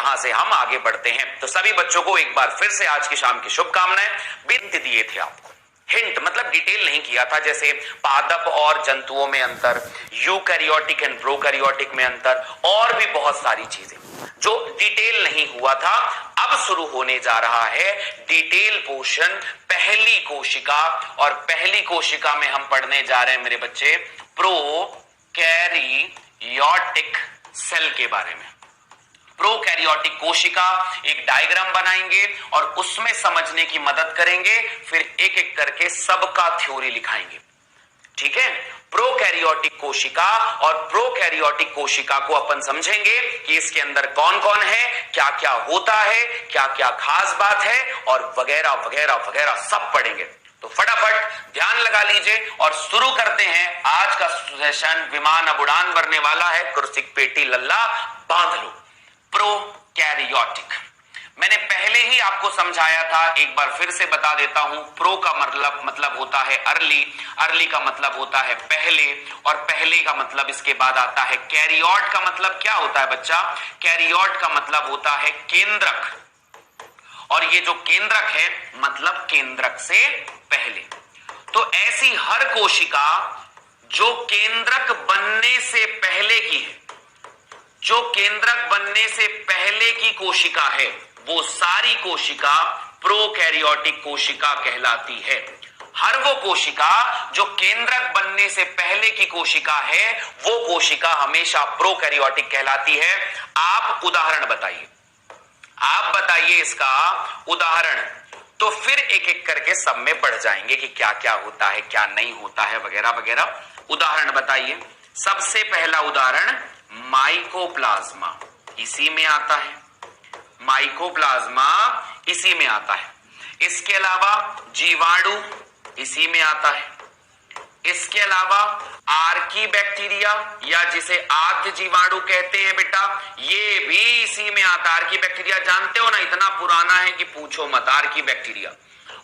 यहां से हम आगे बढ़ते हैं। तो सभी बच्चों को एक बार फिर से आज की शाम की शुभकामनाएं। बिंद दिए थे आपको, हिंट मतलब डिटेल नहीं किया था, जैसे पादप और जंतुओं में अंतर, यूकैरियोटिक एंड प्रोकैरियोटिक में अंतर, और भी बहुत सारी चीजें जो डिटेल नहीं हुआ था। अब शुरू होने जा रहा है डिटेल पोर्शन, पहली कोशिका। और पहली कोशिका में हम पढ़ने जा रहे हैं मेरे बच्चे प्रोकैरियोटिक सेल के बारे में। प्रोकैरियोटिक कोशिका एक डायग्राम बनाएंगे और उसमें समझने की मदद करेंगे, फिर एक एक करके सबका थ्योरी लिखाएंगे। ठीक है, प्रोकैरियोटिक कोशिका और प्रोकैरियोटिक कोशिका को अपन समझेंगे कि इसके अंदर कौन कौन है, क्या क्या होता है, क्या क्या खास बात है, और वगैरह वगैरह वगैरह सब पढ़ेंगे। तो फटाफट ध्यान लगा लीजिए और शुरू करते हैं आज का सेशन। विमान अब उड़ान भरने वाला है, कुर्सी पेटी लल्ला बांध लो। प्रोकैरियोटिक मैंने पहले ही आपको समझाया था, एक बार फिर से बता देता हूं। प्रो का मतलब होता है अर्ली, अर्ली का मतलब होता है पहले, और पहले का मतलब इसके बाद आता है कैरियोट का मतलब क्या होता है बच्चा? कैरियोट का मतलब होता है केंद्रक, और ये जो केंद्रक है मतलब केंद्रक से पहले। तो ऐसी हर कोशिका जो केंद्रक बनने से पहले की है, जो केंद्रक बनने से पहले की कोशिका है, वो सारी कोशिका प्रोकैरियोटिक कोशिका कहलाती है। हर वो कोशिका जो केंद्रक बनने से पहले की कोशिका है, वो कोशिका हमेशा प्रोकैरियोटिक कहलाती है। आप उदाहरण बताइए, आप बताइए इसका उदाहरण, तो फिर एक एक करके सब में बढ़ जाएंगे कि क्या क्या होता है, क्या नहीं होता है, वगैरह वगैरह। उदाहरण बताइए। सबसे पहला उदाहरण माइकोप्लाज्मा, इसी में आता है। माइकोप्लाज्मा इसी में आता है। इसके अलावा जीवाणु इसी में आता है। इसके अलावा आर्की बैक्टीरिया, या जिसे आद्य जीवाणु कहते हैं बेटा, ये भी इसी में आता है। आर्की बैक्टीरिया जानते हो ना, इतना पुराना है कि पूछो मत। Archie bacteria.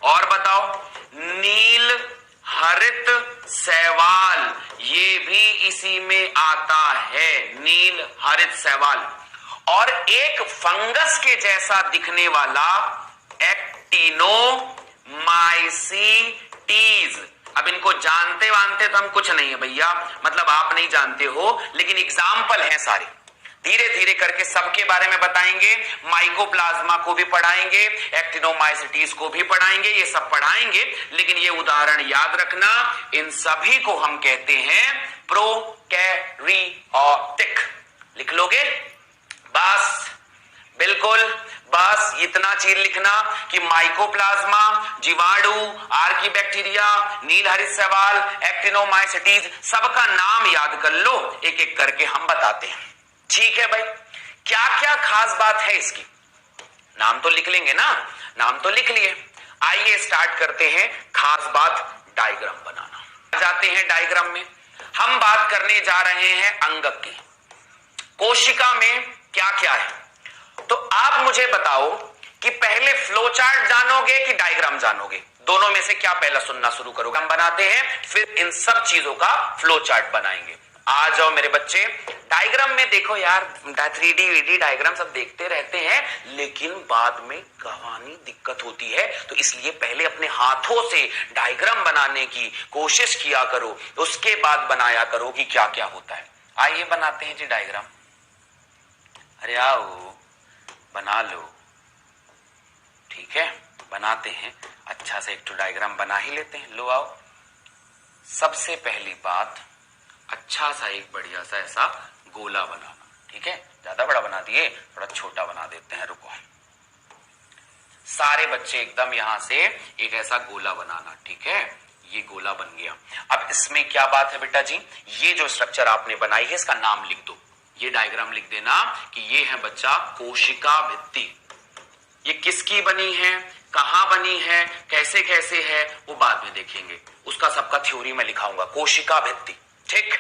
और बताओ, नील हरित शैवाल, ये भी इसी में आता है। नील हरित शैवाल। और एक फंगस के जैसा दिखने वाला एक्टिनोमाइसीटीज। अब इनको जानते वानते तो हम कुछ नहीं है भैया, मतलब आप नहीं जानते हो, लेकिन एग्जाम्पल हैं सारे। धीरे धीरे करके सबके बारे में बताएंगे। माइकोप्लाज्मा को भी पढ़ाएंगे, एक्टिनोमाइसीटीज को भी पढ़ाएंगे, ये सब पढ़ाएंगे। लेकिन ये उदाहरण याद रखना, इन सभी को हम कहते हैं प्रोकैरियोटिक। लिख लोगे? बस बिल्कुल, बस इतना चीज लिखना कि माइकोप्लाज्मा, जीवाणु, आर्की बैक्टीरिया, नील हरित शैवाल, एक्टिनोमाइसीटीज, सबका नाम याद कर लो। एक एक करके हम बताते हैं। ठीक है भाई, क्या क्या खास बात है इसकी? नाम तो लिख लेंगे ना, नाम तो लिख लिए। आइए स्टार्ट करते हैं खास बात, डायग्राम बनाना। जाते हैं डायग्राम में। हम बात करने जा रहे हैं अंगक की। कोशिका में क्या क्या है, तो आप मुझे बताओ कि पहले फ्लो चार्ट जानोगे कि डायग्राम जानोगे? दोनों में से क्या पहला सुनना शुरू करोगे? हम बनाते हैं, फिर इन सब चीजों का फ्लो चार्ट बनाएंगे। आ जाओ मेरे बच्चे। डायग्राम में देखो यार, 3D वीडी डायग्राम सब देखते रहते हैं, लेकिन बाद में कहानी दिक्कत होती है। तो इसलिए पहले अपने हाथों से डायग्राम बनाने की कोशिश किया करो, उसके बाद बनाया करो कि क्या क्या होता है। आइए बनाते हैं जी डायग्राम। अरे आओ बना लो। ठीक है, बनाते हैं। अच्छा से एक तो डायग्राम बना ही लेते हैं। लो आओ। सबसे पहली बात, अच्छा सा एक बढ़िया सा ऐसा गोला बनाना। ठीक है, ज्यादा बड़ा बना दिए, थोड़ा छोटा बना देते हैं। रुको, सारे बच्चे एकदम यहां से एक ऐसा गोला बनाना। ठीक है, ये गोला बन गया। अब इसमें क्या बात है बेटा जी, ये जो स्ट्रक्चर आपने बनाई है इसका नाम लिख दो। ये डायग्राम लिख देना कि ये है बच्चा कोशिका भित्ति। ये किसकी बनी है, कहां बनी है, कैसे कैसे है, वो बाद में देखेंगे। उसका सबका थ्योरी में लिखाऊंगा। कोशिका भित्ति। ठीक।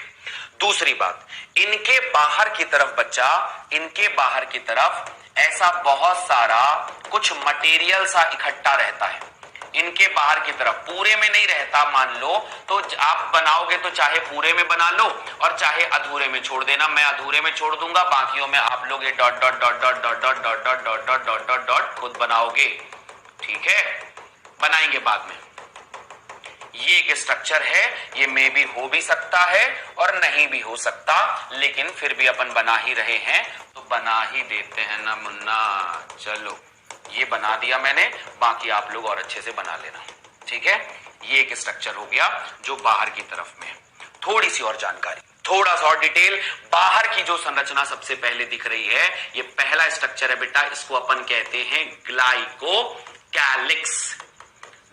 दूसरी बात, इनके बाहर की तरफ बच्चा, इनके बाहर की तरफ ऐसा बहुत सारा कुछ मटेरियल सा इकट्ठा रहता है। इनके बाहर की तरफ, पूरे में नहीं रहता मान लो, तो आप बनाओगे तो चाहे पूरे में बना लो और चाहे अधूरे में छोड़ देना। मैं अधूरे में छोड़ दूंगा, बाकियों में आप लोग ये dot dot dot dot dot dot dot dot dot dot dot dot dot खुद बनाओगे। ठीक है, बनाएंगे बाद में। ये एक स्ट्रक्चर है, ये में भी हो भी सकता है और नहीं भी हो सकता, लेकिन फिर भी अपन बना ही रहे हैं तो बना ही देते हैं ना मुन्ना। चलो ये बना दिया मैंने, बाकी आप लोग और अच्छे से बना लेना। ठीक है, ये एक स्ट्रक्चर हो गया जो बाहर की तरफ में। थोड़ी सी और जानकारी, थोड़ा सा और डिटेल। बाहर की जो संरचना सबसे पहले दिख रही है, ये पहला स्ट्रक्चर है बेटा, इसको अपन कहते हैं ग्लाइकोकैलिक्स।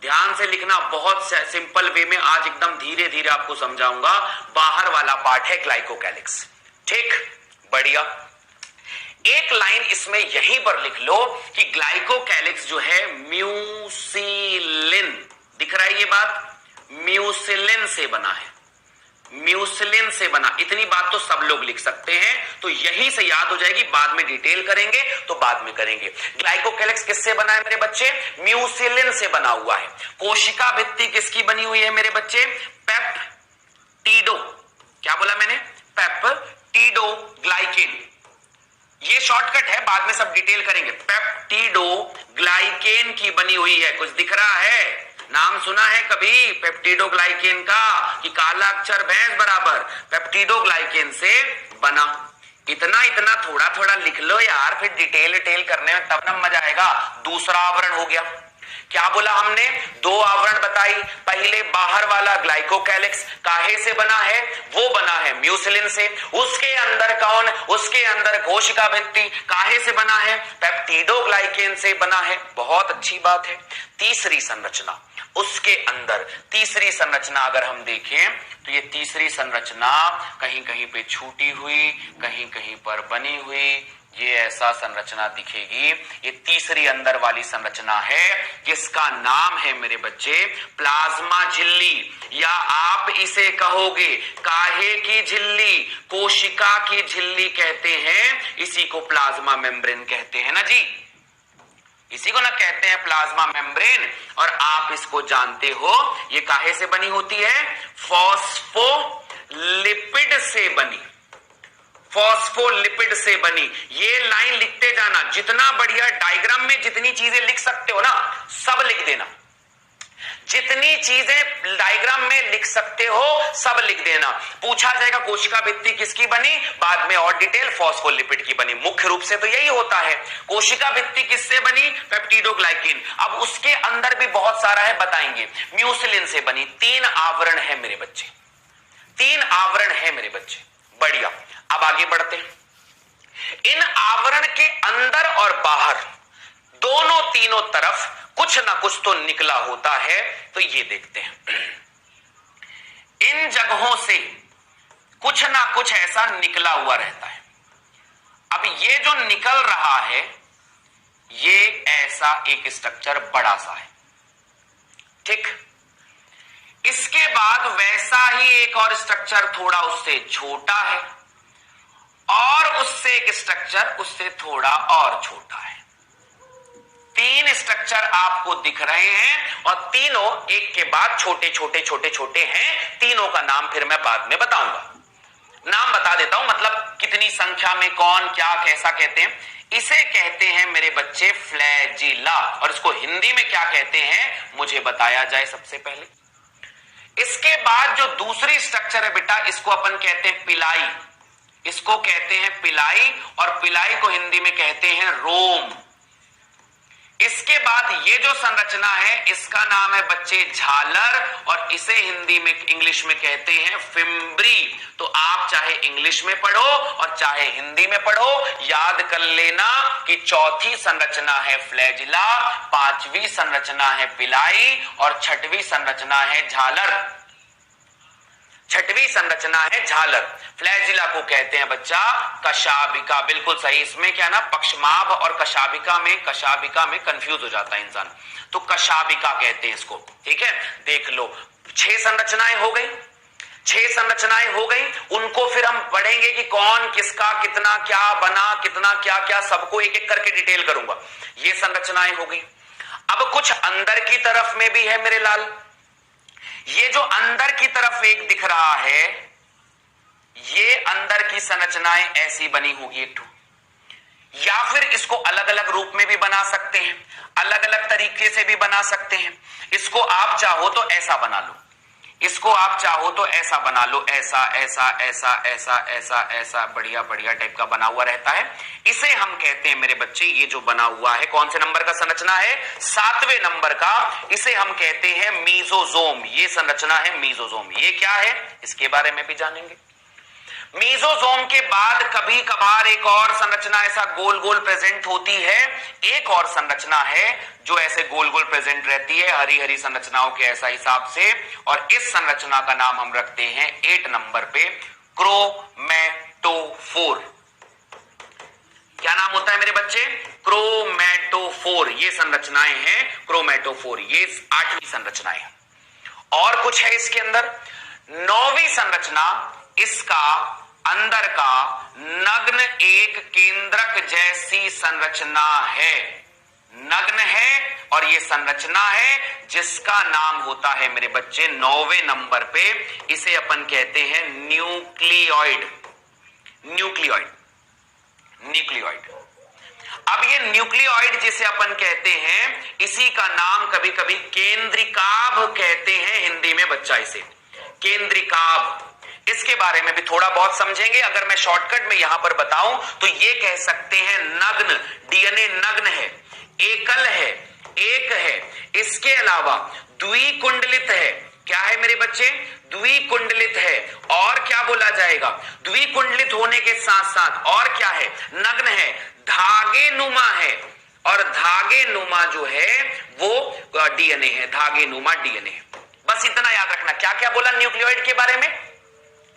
ध्यान से लिखना, बहुत सिंपल वे में आज एकदम धीरे धीरे आपको समझाऊंगा। बाहर वाला पार्ट है ग्लाइकोकैलिक्स। ठीक, बढ़िया। एक लाइन इसमें यहीं पर लिख लो कि ग्लाइकोकैलिक्स जो है म्यूसिलिन, दिख रहा है ये बात, म्यूसिलिन से बना है, म्यूसिलिन से बना। इतनी बात तो सब लोग लिख सकते हैं, तो यहीं से याद हो जाएगी। बाद में डिटेल करेंगे तो बाद में करेंगे। ग्लाइकोकैलिक्स किससे बना है मेरे बच्चे? म्यूसिलिन से बना हुआ है। कोशिका भित्ति किसकी बनी हुई है मेरे बच्चे? पेप्टिडो, क्या बोला मैंने? पेप्टिडोग्लाइकेन। ये शॉर्टकट है, बाद में सब डिटेल करेंगे। पेप्टिडोग्लाइकेन की बनी हुई है। कुछ दिख रहा है? नाम सुना है कभी पेप्टिडोग्लाइकेन का कि काला अक्षर भैंस बराबर? पेप्टिडोग्लाइकेन से बना। इतना इतना थोड़ा थोड़ा लिख लो यार, फिर डिटेल करने में तब ना मजा आएगा। दूसरा आवरण हो गया। क्या बोला हमने? दो आवरण बताई। पहले बाहर वाला ग्लाइकोकैलिक्स काहे से बना है? वो बना है म्यूसिलिन से। उसके अंदर कौन? उसके अंदर कोशिका भित्ति काहे से बना है? पेप्टिडोग्लाइकेन से बना है। बहुत अच्छी बात है। तीसरी संरचना, उसके अंदर तीसरी संरचना अगर हम देखें तो ये तीसरी संरचना कहीं कहीं पे छूटी हुई, कहीं कहीं पर बनी हुई, ये ऐसा संरचना दिखेगी। ये तीसरी अंदर वाली संरचना है जिसका नाम है मेरे बच्चे प्लाज्मा झिल्ली, या आप इसे कहोगे काहे की झिल्ली? कोशिका की झिल्ली कहते हैं, इसी को प्लाज्मा मेम्ब्रेन कहते हैं ना जी, इसी को ना कहते हैं प्लाज्मा मेम्ब्रेन। और आप इसको जानते हो, ये काहे से बनी होती है? फॉस्फोलिपिड से बनी, फॉस्फोलिपिड से बनी। ये लाइन लिखते जाना, जितना बढ़िया डायग्राम में जितनी चीजें लिख सकते हो ना सब लिख देना। जितनी चीजें डायग्राम में लिख सकते हो सब लिख देना। पूछा जाएगा कोशिका भित्ति किसकी बनी, बाद में और डिटेल फॉस्फोलिपिड की बनी। मुख्य रूप से तो यही होता है। कोशिका भित्ति किससे बनी? पेप्टिडोग्लाइकेन। अब उसके अंदर भी बहुत सारा है, बताएंगे। म्यूसिलिन से बनी। 3 आवरण है मेरे बच्चे, 3 आवरण है मेरे बच्चे। बढ़िया, अब आगे बढ़ते हैं। इन आवरण के अंदर और बाहर दोनों तीनों तरफ कुछ ना कुछ तो निकला होता है, तो ये देखते हैं। इन जगहों से कुछ ना कुछ ऐसा निकला हुआ रहता है। अब ये जो निकल रहा है, ये ऐसा एक स्ट्रक्चर बड़ा सा है। ठीक, इसके बाद वैसा ही एक और स्ट्रक्चर थोड़ा उससे छोटा है, और उससे एक स्ट्रक्चर उससे थोड़ा और छोटा है। 3 स्ट्रक्चर आपको दिख रहे हैं और तीनों एक के बाद छोटे छोटे छोटे छोटे हैं। तीनों का नाम फिर मैं बाद में बताऊंगा। नाम बता देता हूं, मतलब कितनी संख्या में कौन क्या कैसा कहते हैं। इसे कहते हैं मेरे बच्चे फ्लैजिला, और इसको हिंदी में क्या कहते हैं मुझे बताया जाए सबसे पहले। इसके बाद जो दूसरी स्ट्रक्चर है बेटा, इसको अपन कहते हैं पिलाई, इसको कहते हैं पिलाई, और पिलाई को हिंदी में कहते हैं रोम। इसके बाद ये जो संरचना है इसका नाम है बच्चे झालर, और इसे हिंदी में इंग्लिश में कहते हैं फिम्ब्री। तो आप चाहे इंग्लिश में पढ़ो और चाहे हिंदी में पढ़ो, याद कर लेना कि चौथी संरचना है फ्लैजिला, 5वीं संरचना है पिलाई और 6वीं संरचना है झालर। 6वीं संरचना है झालर। फ्लैजिला को कहते हैं बच्चा कशाबिका, बिल्कुल सही। इसमें क्या ना, पक्षमाभ और कशाबिका में कंफ्यूज हो जाता है इंसान, तो कशाबिका कहते हैं इसको। ठीक है, देख लो 6 संरचनाएं हो गई, 6 संरचनाएं हो गई। उनको फिर हम पढ़ेंगे कि कौन किसका कितना क्या बना, कितना क्या क्या, सबको एक एक करके डिटेल करूंगा। ये संरचनाएं हो गई। अब कुछ अंदर की तरफ में भी है मेरे लाल। ये जो अंदर की तरफ एक दिख रहा है, ये अंदर की संरचनाएं ऐसी बनी होगी एक ठो, या फिर इसको अलग अलग रूप में भी बना सकते हैं, अलग अलग तरीके से भी बना सकते हैं। इसको आप चाहो तो ऐसा बना लो, इसको आप चाहो तो ऐसा बना लो, ऐसा ऐसा ऐसा ऐसा ऐसा ऐसा बढ़िया बढ़िया टाइप का बना हुआ रहता है। इसे हम कहते हैं मेरे बच्चे, ये जो बना हुआ है कौन से नंबर का संरचना है? 7वें नंबर का। इसे हम कहते हैं मीजोजोम। ये संरचना है मीजोजोम। ये क्या है इसके बारे में भी जानेंगे। मीजोजोम के बाद कभी कभार एक और संरचना ऐसा गोल गोल प्रेजेंट होती है। एक और संरचना है जो ऐसे गोल गोल प्रेजेंट रहती है, हरी हरी संरचनाओं के ऐसा हिसाब से, और इस संरचना का नाम हम रखते हैं 8 नंबर पे क्रोमैटोफोर। क्या नाम होता है मेरे बच्चे? क्रोमैटोफोर। ये संरचनाएं हैं क्रोमैटोफोर, ये 8वीं संरचनाएं। और कुछ है इसके अंदर। 9वीं संरचना इसका अंदर का नग्न एक केंद्रक जैसी संरचना है। नग्न है और ये संरचना है जिसका नाम होता है मेरे बच्चे 9वें नंबर पे, इसे अपन कहते हैं न्यूक्लियोइड। Nucleoid, nucleoid. अब ये न्यूक्लियोइड जिसे अपन कहते हैं, इसी का नाम कभी कभी केंद्रिकाभ कहते हैं हिंदी में बच्चा, इसे केंद्रिकाभ। इसके बारे में भी थोड़ा बहुत समझेंगे। अगर मैं शॉर्टकट में यहां पर बताऊं तो ये कह सकते हैं नग्न, डीएनए नग्न है, एकल है, एक है। इसके अलावा द्विकुंडलित है। क्या है मेरे बच्चे? द्विकुंडलित है। और क्या बोला जाएगा? द्विकुंडलित होने के साथ साथ और क्या है? नग्न है, धागे नुमा है। और धागे नुमा जो है वो डीएनए है, धागे नुमा डीएनए है। बस इतना याद रखना। क्या क्या बोला न्यूक्लियोइड के बारे में?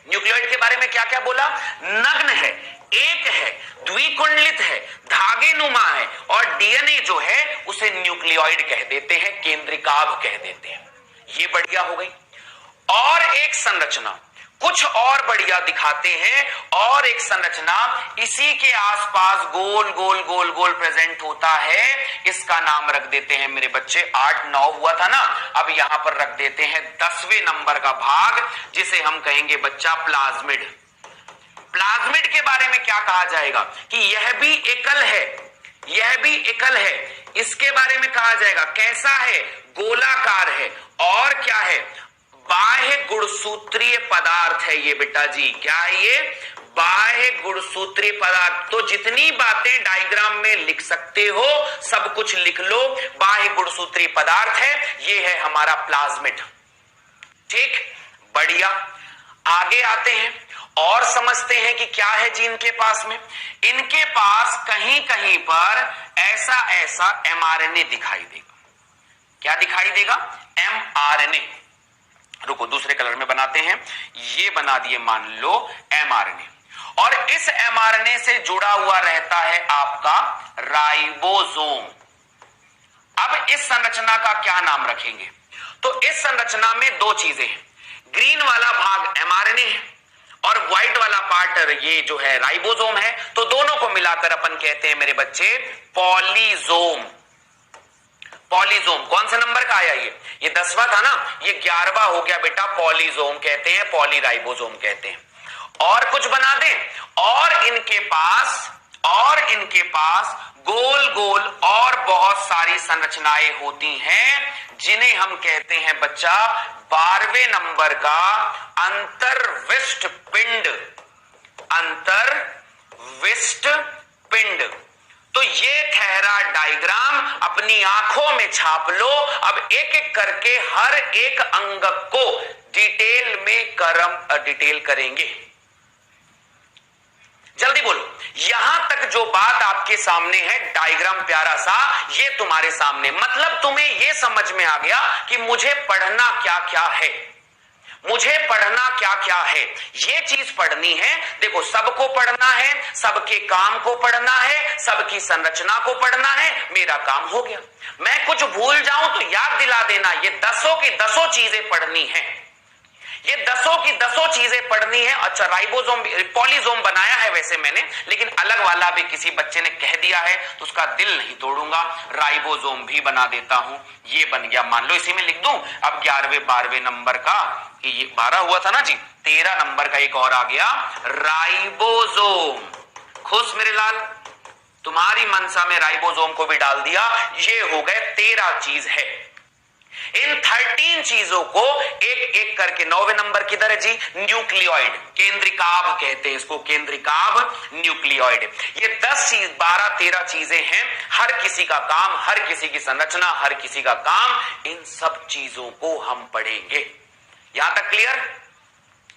न्यूक्लियोइड के बारे में क्या क्या बोला? नग्न है, एक है, द्विकुंडलित है, धागे नुमा है, और डीएनए जो है उसे न्यूक्लियोइड कह देते हैं, केंद्रिकाभ कह देते हैं। ये बढ़िया हो गई। और एक संरचना कुछ और बढ़िया दिखाते हैं। और एक संरचना इसी के आसपास गोल गोल गोल गोल प्रेजेंट होता है। इसका नाम रख देते हैं मेरे बच्चे, 8-9 हुआ था ना, अब यहां पर रख देते हैं 10वें नंबर का भाग, जिसे हम कहेंगे बच्चा प्लाज्मिड। प्लाज्मिड के बारे में क्या कहा जाएगा कि यह भी एकल है, यह भी एकल है। इसके बारे में कहा जाएगा कैसा है? गोलाकार है। और क्या है? बाह्य गुणसूत्रीय पदार्थ है ये बेटा जी। क्या है ये? बाह्य गुणसूत्रीय पदार्थ। तो जितनी बातें डायग्राम में लिख सकते हो सब कुछ लिख लो। बाह्य गुणसूत्रीय पदार्थ है, ये है हमारा प्लाज्मिड। ठीक, बढ़िया। आगे आते हैं और समझते हैं कि क्या है जी इनके पास में। इनके पास कहीं कहीं पर ऐसा ऐसा एमआरएनए दिखाई देगा। क्या दिखाई देगा? एमआरएनए। रुको दूसरे कलर में बनाते हैं। ये बना दिए मान लो एमआरएनए, और इस एमआरएनए से जुड़ा हुआ रहता है आपका राइबोसोम। अब इस संरचना का क्या नाम रखेंगे? तो इस संरचना में दो चीजें हैं। ग्रीन वाला भाग एमआरएनए है और व्हाइट वाला पार्ट ये जो है राइबोसोम है। तो दोनों को मिलाकर अपन कहते हैं मेरे बच्चे पॉलीजोम। पॉलीजोम कौन से नंबर का आया? ये 10वां था ना, ये 11वां हो गया बेटा। पॉलीजोम कहते हैं, पॉलीराइबोसोम कहते हैं। और कुछ बना दें। और इनके पास गोल गोल और बहुत सारी संरचनाएं होती हैं, जिन्हें हम कहते हैं बच्चा 12वें नंबर का अंतर्विष्ट पिंड। अंतर्विष्ट पिंड। तो ये ठहरा डायग्राम अपनी आंखों में छाप लो। अब एक एक करके हर एक अंग को डिटेल में डिटेल करेंगे। जल्दी बोलो। यहां तक जो बात आपके सामने है, डायग्राम प्यारा सा, ये तुम्हारे सामने, मतलब तुम्हें ये समझ में आ गया कि मुझे पढ़ना क्या क्या है। मुझे पढ़ना क्या क्या है, ये चीज पढ़नी है। देखो, सबको पढ़ना है, सबके काम को पढ़ना है, सबकी संरचना को पढ़ना है। मेरा काम हो गया। मैं कुछ भूल जाऊं तो याद दिला देना, ये 10 की 10 चीजें पढ़नी है। ये दसों की दसों चीजें पढ़नी है। अच्छा, राइबोसोम पॉलीसोम बनाया है वैसे मैंने, लेकिन अलग वाला भी किसी बच्चे ने कह दिया है तो उसका दिल नहीं तोड़ूंगा, राइबोसोम भी बना देता हूं। ये बन गया, मान लो इसी में लिख दूं। अब 11वें 12वें नंबर का, ये 12 हुआ था ना जी, 13 नंबर का एक और आ गया, राइबोसोम। खुश मेरे लाल, तुम्हारी मनसा में राइबोसोम को भी डाल दिया। ये हो गए 13 चीज है। इन 13 चीजों को एक एक करके, 9वें नंबर किधर है जी, न्यूक्लियोइड, केंद्रिकाभ कहते हैं इसको, केंद्रिकाभ न्यूक्लियोइड। ये 10 चीज, 12 13 चीजें हैं। हर किसी का काम, हर किसी की संरचना, हर किसी का काम, इन सब चीजों को हम पढ़ेंगे। यहां तक क्लियर?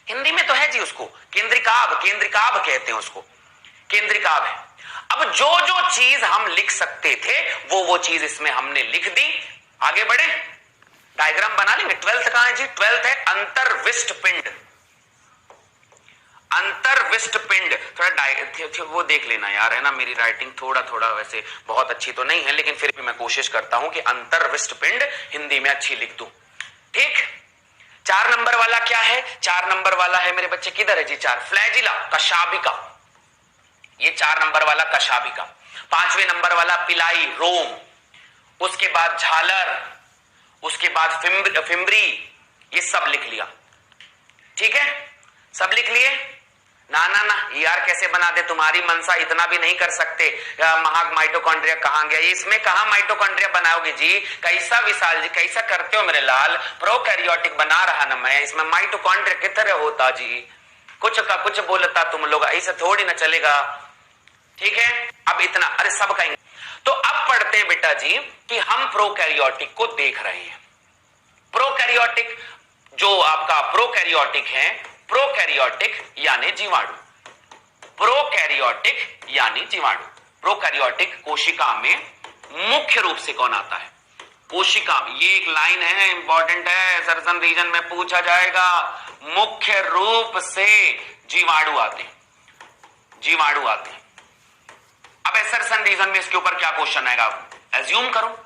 हिंदी में तो है जी उसको केंद्रिकाभ, केंद्रिकाभ कहते हैं उसको, केंद्रिकाभ है। अब जो जो चीज हम लिख सकते थे वो चीज इसमें हमने लिख दी। आगे बढ़े, डायग्राम बना लेंगे। 12th कहां है जी? 12th है अंतर्विष्ट पिंड। अंतर्विष्ट पिंड, थोड़ा वो देख लेना यार, है ना, मेरी राइटिंग थोड़ा थोड़ा वैसे बहुत अच्छी तो नहीं है, लेकिन फिर भी मैं कोशिश करता हूं कि अंतर्विष्ट पिंड हिंदी में अच्छी लिख दूं। ठीक, 4 नंबर वाला क्या है? 4 नंबर वाला है मेरे बच्चे, किधर है जी 4? फ्लैजिला, कशाभिका। ये 4 नंबर वाला कशाभिका। 5वें नंबर वाला पिलाई, रोम। उसके बाद झालर, उसके बाद फिम्बरी। ये सब लिख लिया, ठीक है, सब लिख लिए ना? ना ना यार, कैसे बना दे, तुम्हारी मनसा इतना भी नहीं कर सकते। माइटोकॉन्ड्रिया कहां गया? इसमें कहां माइटोकॉन्ड्रिया बनाओगे जी? कैसा विशाल जी, कैसा करते हो मेरे लाल? प्रोकैरियोटिक बना रहा ना मैं, इसमें माइटोकॉन्ड्रिया किधर होता जी? कुछ का कुछ बोलता तुम लोग, ऐसा थोड़ी ना चलेगा। ठीक है, अब इतना, अरे सब कहेंगे। तो अब पढ़ते हैं बेटा जी कि हम प्रोकैरियोटिक को देख रहे हैं। प्रोकैरियोटिक जो आपका प्रोकैरियोटिक है, प्रोकैरियोटिक यानी जीवाणु, प्रोकैरियोटिक यानी जीवाणु। प्रोकैरियोटिक कोशिका में मुख्य रूप से कौन आता है? कोशिका। ये एक लाइन है, इंपॉर्टेंट है, सर्जन रीजन में पूछा जाएगा। मुख्य रूप से जीवाणु आते हैं, जीवाणु आते हैं। अब एसर्शन रीजन में इसके ऊपर क्या क्वेश्चन आएगा? एज्यूम करो,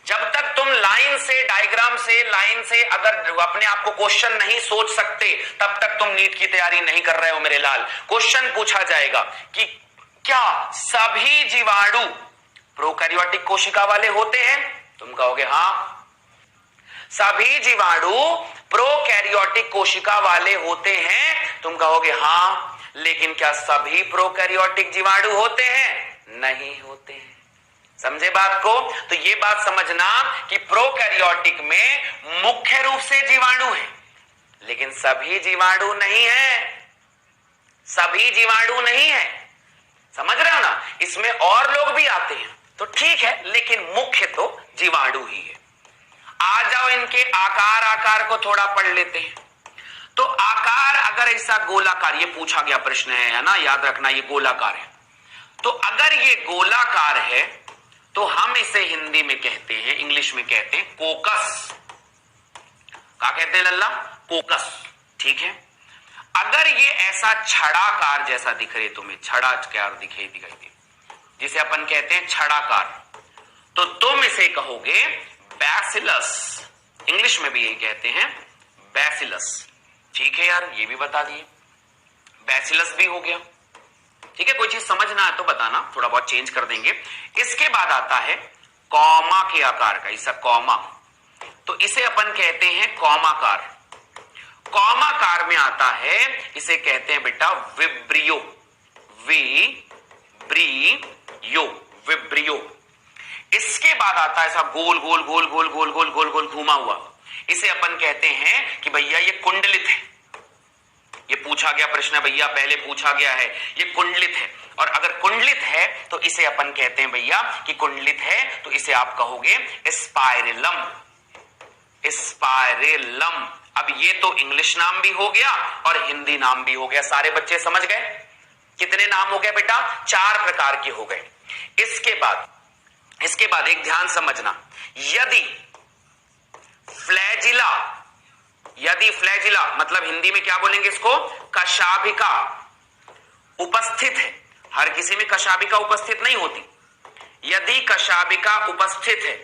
जब तक तुम लाइन से, डायग्राम से, लाइन से अगर अपने आप को क्वेश्चन नहीं सोच सकते, तब तक तुम नीट की तैयारी नहीं कर रहे हो मेरे लाल। क्वेश्चन पूछा जाएगा कि क्या सभी जीवाणु प्रोकैरियोटिक कोशिका वाले होते हैं? तुम कहोगे हां, सभी जीवाणु प्रोकैरियोटिक कोशिका वाले होते हैं। तुम कहोगे हां, लेकिन क्या सभी प्रोकैरियोटिक जीवाणु होते हैं? नहीं होते हैं। समझे बात को? तो ये बात समझना कि प्रोकैरियोटिक में मुख्य रूप से जीवाणु है, लेकिन सभी जीवाणु नहीं है, सभी जीवाणु नहीं है। समझ रहे हो ना? इसमें और लोग भी आते हैं तो ठीक है, लेकिन मुख्य तो जीवाणु ही है। आ जाओ इनके आकार, आकार को थोड़ा पढ़ लेते हैं। तो आकार अगर ऐसा गोलाकार, ये पूछा गया प्रश्न है ना, याद रखना ये गोलाकार है। तो अगर ये गोलाकार है तो हम इसे हिंदी में कहते हैं, इंग्लिश में कहते हैं कोकस। क्या कहते हैं लल्ला? कोकस। ठीक है, अगर ये ऐसा छड़ाकार जैसा दिख रहे तुम्हें, छड़ाकार दिखाई दे, जिसे अपन कहते हैं छड़ाकार, तो तुम इसे कहोगे बैसिलस। इंग्लिश में भी यही कहते हैं, बैसिलस। ठीक है यार, ये भी बता दिए, बैसिलस भी हो गया। ठीक है, कोई चीज समझना है तो बताना, थोड़ा बहुत चेंज कर देंगे। इसके बाद आता है कॉमा के आकार का, ऐसा कॉमा, तो इसे अपन कहते हैं कॉमाकार। कॉमाकार में आता है, इसे कहते हैं बेटा विब्रियो, विब्रियो, विब्रियो। इसके बाद आता है ऐसा गोल गोल गोल गोल गोल गोल गोल गोल घूमा हुआ, इसे अपन कहते हैं कि भैया ये कुंडलित है। ये पूछा गया प्रश्न भैया, पहले पूछा गया है, ये कुंडलित है। और अगर कुंडलित है तो इसे अपन कहते हैं भैया कि कुंडलित है, तो इसे आप कहोगे स्पाइरेलम, स्पाइरेलम। अब ये तो इंग्लिश नाम भी हो गया और हिंदी नाम भी हो गया। सारे बच्चे समझ गए? कितने नाम हो गए बेटा? 4 प्रकार के हो गए। इसके बाद एक ध्यान समझना, यदि फ्लैजिला मतलब हिंदी में क्या बोलेंगे इसको? कशाभिका उपस्थित है। हर किसी में कशाभिका उपस्थित नहीं होती। यदि कशाभिका उपस्थित है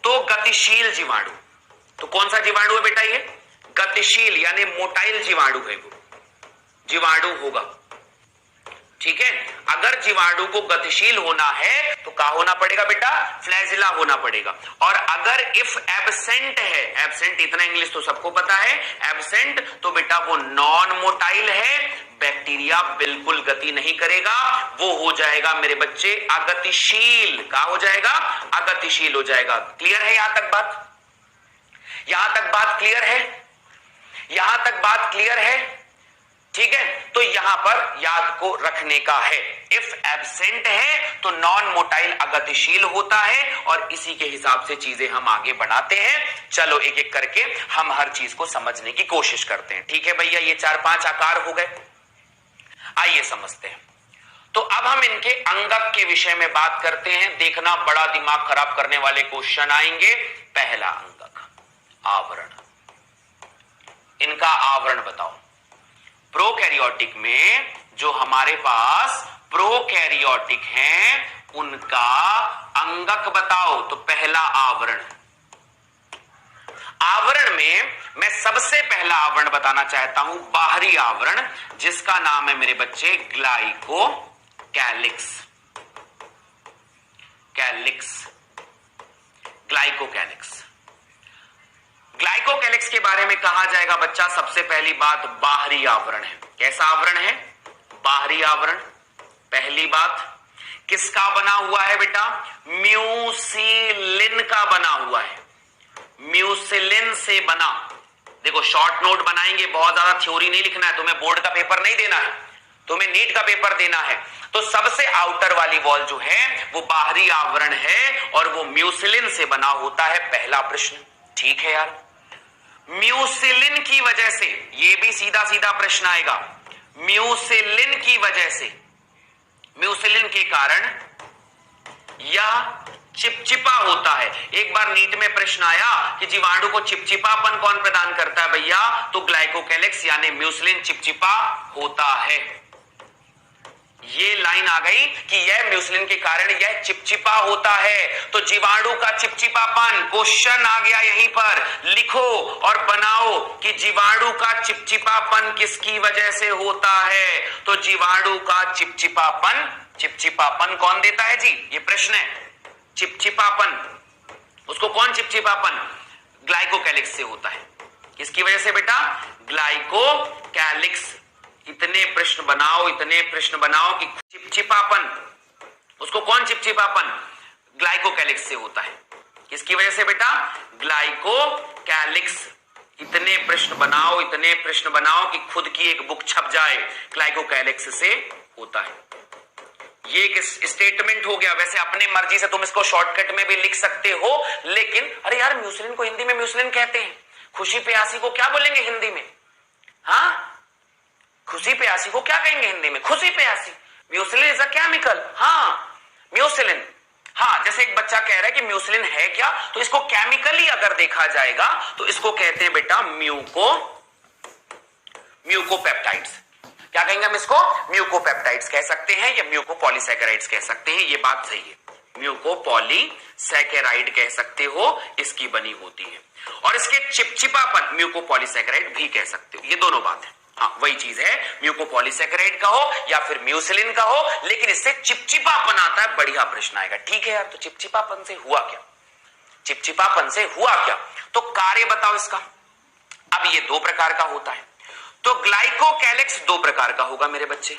तो गतिशील जीवाणु, तो कौन सा जीवाणु है बेटा? ये गतिशील यानी मोटाइल जीवाणु है, वो जीवाणु होगा। ठीक है, अगर जीवाणु को गतिशील होना है तो क्या होना पड़ेगा बेटा? फ्लैजिला होना पड़ेगा। और अगर इफ एब्सेंट है, एब्सेंट इतना इंग्लिश तो सबको पता है, एब्सेंट तो बेटा वो नॉन मोटाइल है, बैक्टीरिया बिल्कुल गति नहीं करेगा, वो हो जाएगा मेरे बच्चे अगतिशील। क्या हो जाएगा? अगतिशील हो जाएगा। क्लियर है यहां तक बात? यहां तक बात क्लियर है? यहां तक बात क्लियर है? ठीक है, तो यहां पर याद को रखने का है, इफ एब्सेंट है तो नॉन मोटाइल अगतिशील होता है, और इसी के हिसाब से चीजें हम आगे बढ़ाते हैं। चलो एक एक करके हम हर चीज को समझने की कोशिश करते हैं। ठीक है भैया, ये 4-5 आकार हो गए, आइए समझते हैं। तो अब हम इनके अंगक के विषय में बात करते हैं। देखना, बड़ा दिमाग खराब करने वाले क्वेश्चन आएंगे। पहला अंगक आवरण, इनका आवरण बताओ। प्रोकैरियोटिक में जो हमारे पास प्रोकैरियोटिक हैं उनका अंगक बताओ। तो पहला आवरण, आवरण में मैं सबसे पहला आवरण बताना चाहता हूं, बाहरी आवरण, जिसका नाम है मेरे बच्चे ग्लाइकोकैलिक्स। ग्लाइकोकैलिक्स, ग्लाइकोकैलिक्स के बारे में कहा जाएगा बच्चा, सबसे पहली बात बाहरी आवरण है। कैसा आवरण है? बाहरी आवरण। पहली बात, किसका बना हुआ है बेटा? म्यूसिलिन का बना हुआ है, म्यूसिलिन से बना। देखो शॉर्ट नोट बनाएंगे, बहुत ज्यादा थ्योरी नहीं लिखना है, तुम्हें बोर्ड का पेपर नहीं देना है, तुम्हें नीट का पेपर देना है। तो सबसे आउटर वाली वॉल जो है वो बाहरी आवरण है और वो म्यूसिलिन से बना होता है। पहला प्रश्न, ठीक है यार। म्यूसिलिन की वजह से, ये भी सीधा सीधा प्रश्न आएगा, म्यूसिलिन की वजह से, म्यूसिलिन के कारण यह चिपचिपा होता है। एक बार नीट में प्रश्न आया कि जीवाणु को चिपचिपापन कौन प्रदान करता है भैया? तो ग्लाइकोकैलिक्स यानी म्यूसिलिन चिपचिपा होता है। ये लाइन आ गई कि यह म्यूसिलिन के कारण यह चिपचिपा होता है। तो जीवाणु का चिपचिपापन, क्वेश्चन आ गया यहीं पर, लिखो और बनाओ कि जीवाणु का चिपचिपापन किसकी वजह से होता है। तो जीवाणु का चिपचिपापन, चिपचिपापन कौन देता है जी? ये प्रश्न है। चिपचिपापन, उसको कौन चिपचिपापन? ग्लाइकोकैलिक्स से होता है। किसकी वजह से बेटा? ग्लाइकोकैलिक्स। इतने प्रश्न बनाओ, इतने प्रश्न बनाओ कि चिपचिपापन, उसको कौन चिपचिपापन? ग्लाइकोकैलिक्स से होता है। किसकी वजह से बेटा? ग्लाइकोकैलिक्स। इतने प्रश्न बनाओ, इतने प्रश्न बनाओ कि खुद की एक बुक छप जाए। ग्लाइकोकैलिक्स से होता है। ये एक स्टेटमेंट हो गया। वैसे अपने मर्जी से तुम इसको शॉर्टकट में भी लिख सकते हो, लेकिन अरे यार म्यूसिलिन को हिंदी में म्यूसिलिन कहते हैं, खुशी प्यासी को क्या बोलेंगे हिंदी में? हाँ, खुशी प्यासी को क्या कहेंगे हिंदी में? खुशी प्यासी। म्यूसिलिन इज अ केमिकल। हाँ, म्यूसिलिन। हाँ, जैसे एक बच्चा कह रहा है कि म्यूसिलिन है क्या, तो इसको केमिकली अगर देखा जाएगा तो इसको कहते हैं बेटा म्यूकोपेप्टाइड्स। क्या कहेंगे हम इसको? म्यूकोपेप्टाइड्स कह सकते हैं या म्यूकोपॉलीसैकेराइड्स कह सकते हैं। ये बात सही है, म्यूकोपॉलीसैकेराइड कह सकते हो, इसकी बनी होती है। और इसके चिपचिपापन म्यूकोपॉलीसैकेराइड भी कह सकते हो। ये दोनों बात है। हाँ, वही चीज है, म्यूकोपॉलीसैकेराइड का हो या फिर म्यूसिलिन का हो, लेकिन इससे चिपचिपापन आता है। बढ़िया प्रश्न आएगा। ठीक है यार, तो चिपचिपापन से हुआ क्या? चिपचिपापन से हुआ क्या? तो कार्य बताओ इसका। अब ये 2 प्रकार का होता है। तो ग्लाइकोकैलिक्स 2 प्रकार का होगा मेरे बच्चे।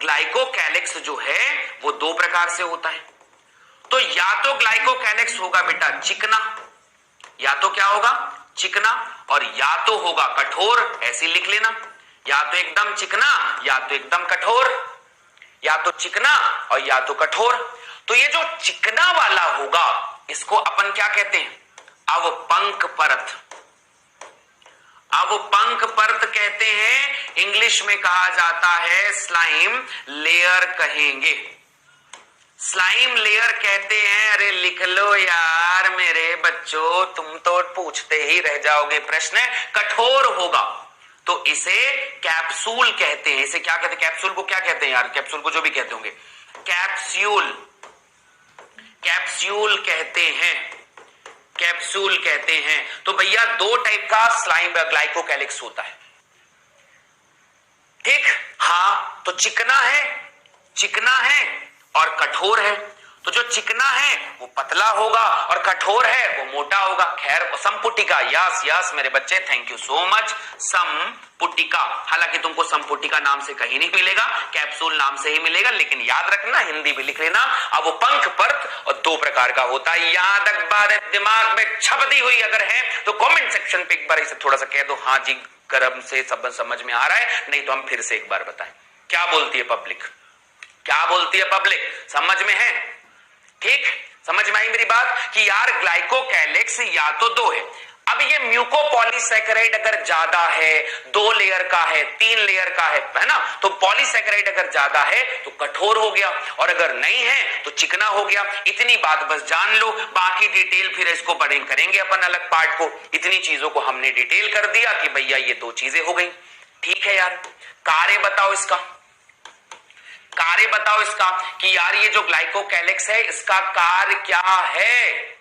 ग्लाइकोकैलिक्स जो है वो 2 प्रकार से होता है। तो या तो ग्लाइकोकैलिक्स होगा बेटा चिकना, या तो क्या होगा? चिकना, और या तो होगा कठोर। ऐसे लिख लेना, या तो एकदम चिकना या तो एकदम कठोर, या तो चिकना और या तो कठोर। तो ये जो चिकना वाला होगा इसको अपन क्या कहते हैं? अवपंक परत। अवपंक परत कहते हैं। इंग्लिश में कहा जाता है स्लाइम लेयर कहेंगे, स्लाइम लेयर कहते हैं। अरे लिख लो यार मेरे बच्चों, तुम तो पूछते ही रह जाओगे प्रश्न। कठोर होगा तो इसे कैप्सूल कहते हैं। इसे क्या कहते हैं? कैप्सूल को क्या कहते हैं यार? कैप्सूल को जो भी कहते होंगे, कैप्सूल, कैप्सूल कहते हैं। कैप्सूल कहते हैं। तो भैया दो टाइप का स्लाइम ग्लाइकोकैलिक्स होता है, ठीक। हाँ, तो चिकना है और कठोर है। तो जो चिकना है वो पतला होगा और कठोर है वो मोटा होगा। खैर, संपुटिका, यस यस मेरे बच्चे, थैंक यू सो मच, संपुटिका। हालांकि तुमको संपुटिका नाम से कहीं नहीं मिलेगा, कैप्सूल नाम से ही मिलेगा, लेकिन याद रखना, हिंदी भी लिख लेना। अब वो पंख परत और दो प्रकार का होता है, याद अखबार दिमाग में छपदी हुई अगर है तो कमेंट सेक्शन पे एक बार इसे थोड़ा सा कह दो, हाँ जी गर्म से सब समझ में आ रहा है, नहीं तो हम फिर से एक बार बताएं। क्या बोलती है पब्लिक, क्या बोलती है पब्लिक, समझ में है? ठीक, समझ में आई मेरी बात कि यार ग्लाइकोकैलिक्स या तो दो है। अब ये म्यूकोपॉलीसैकेराइड अगर ज्यादा है, 2 लेयर का है, 3 लेयर का है ना, तो पॉलीसैकेराइड अगर ज्यादा है तो कठोर हो गया और अगर नहीं है तो चिकना हो गया। इतनी बात बस जान लो, बाकी डिटेल फिर इसको बड़े करेंगे अपन अलग पार्ट को। इतनी चीजों को हमने डिटेल कर दिया कि भैया ये दो चीजें हो गई। ठीक है यार, कार्य बताओ इसका, कार्य बताओ इसका कि यार ये जो ग्लाइकोकैलिक्स है इसका कार्य क्या है,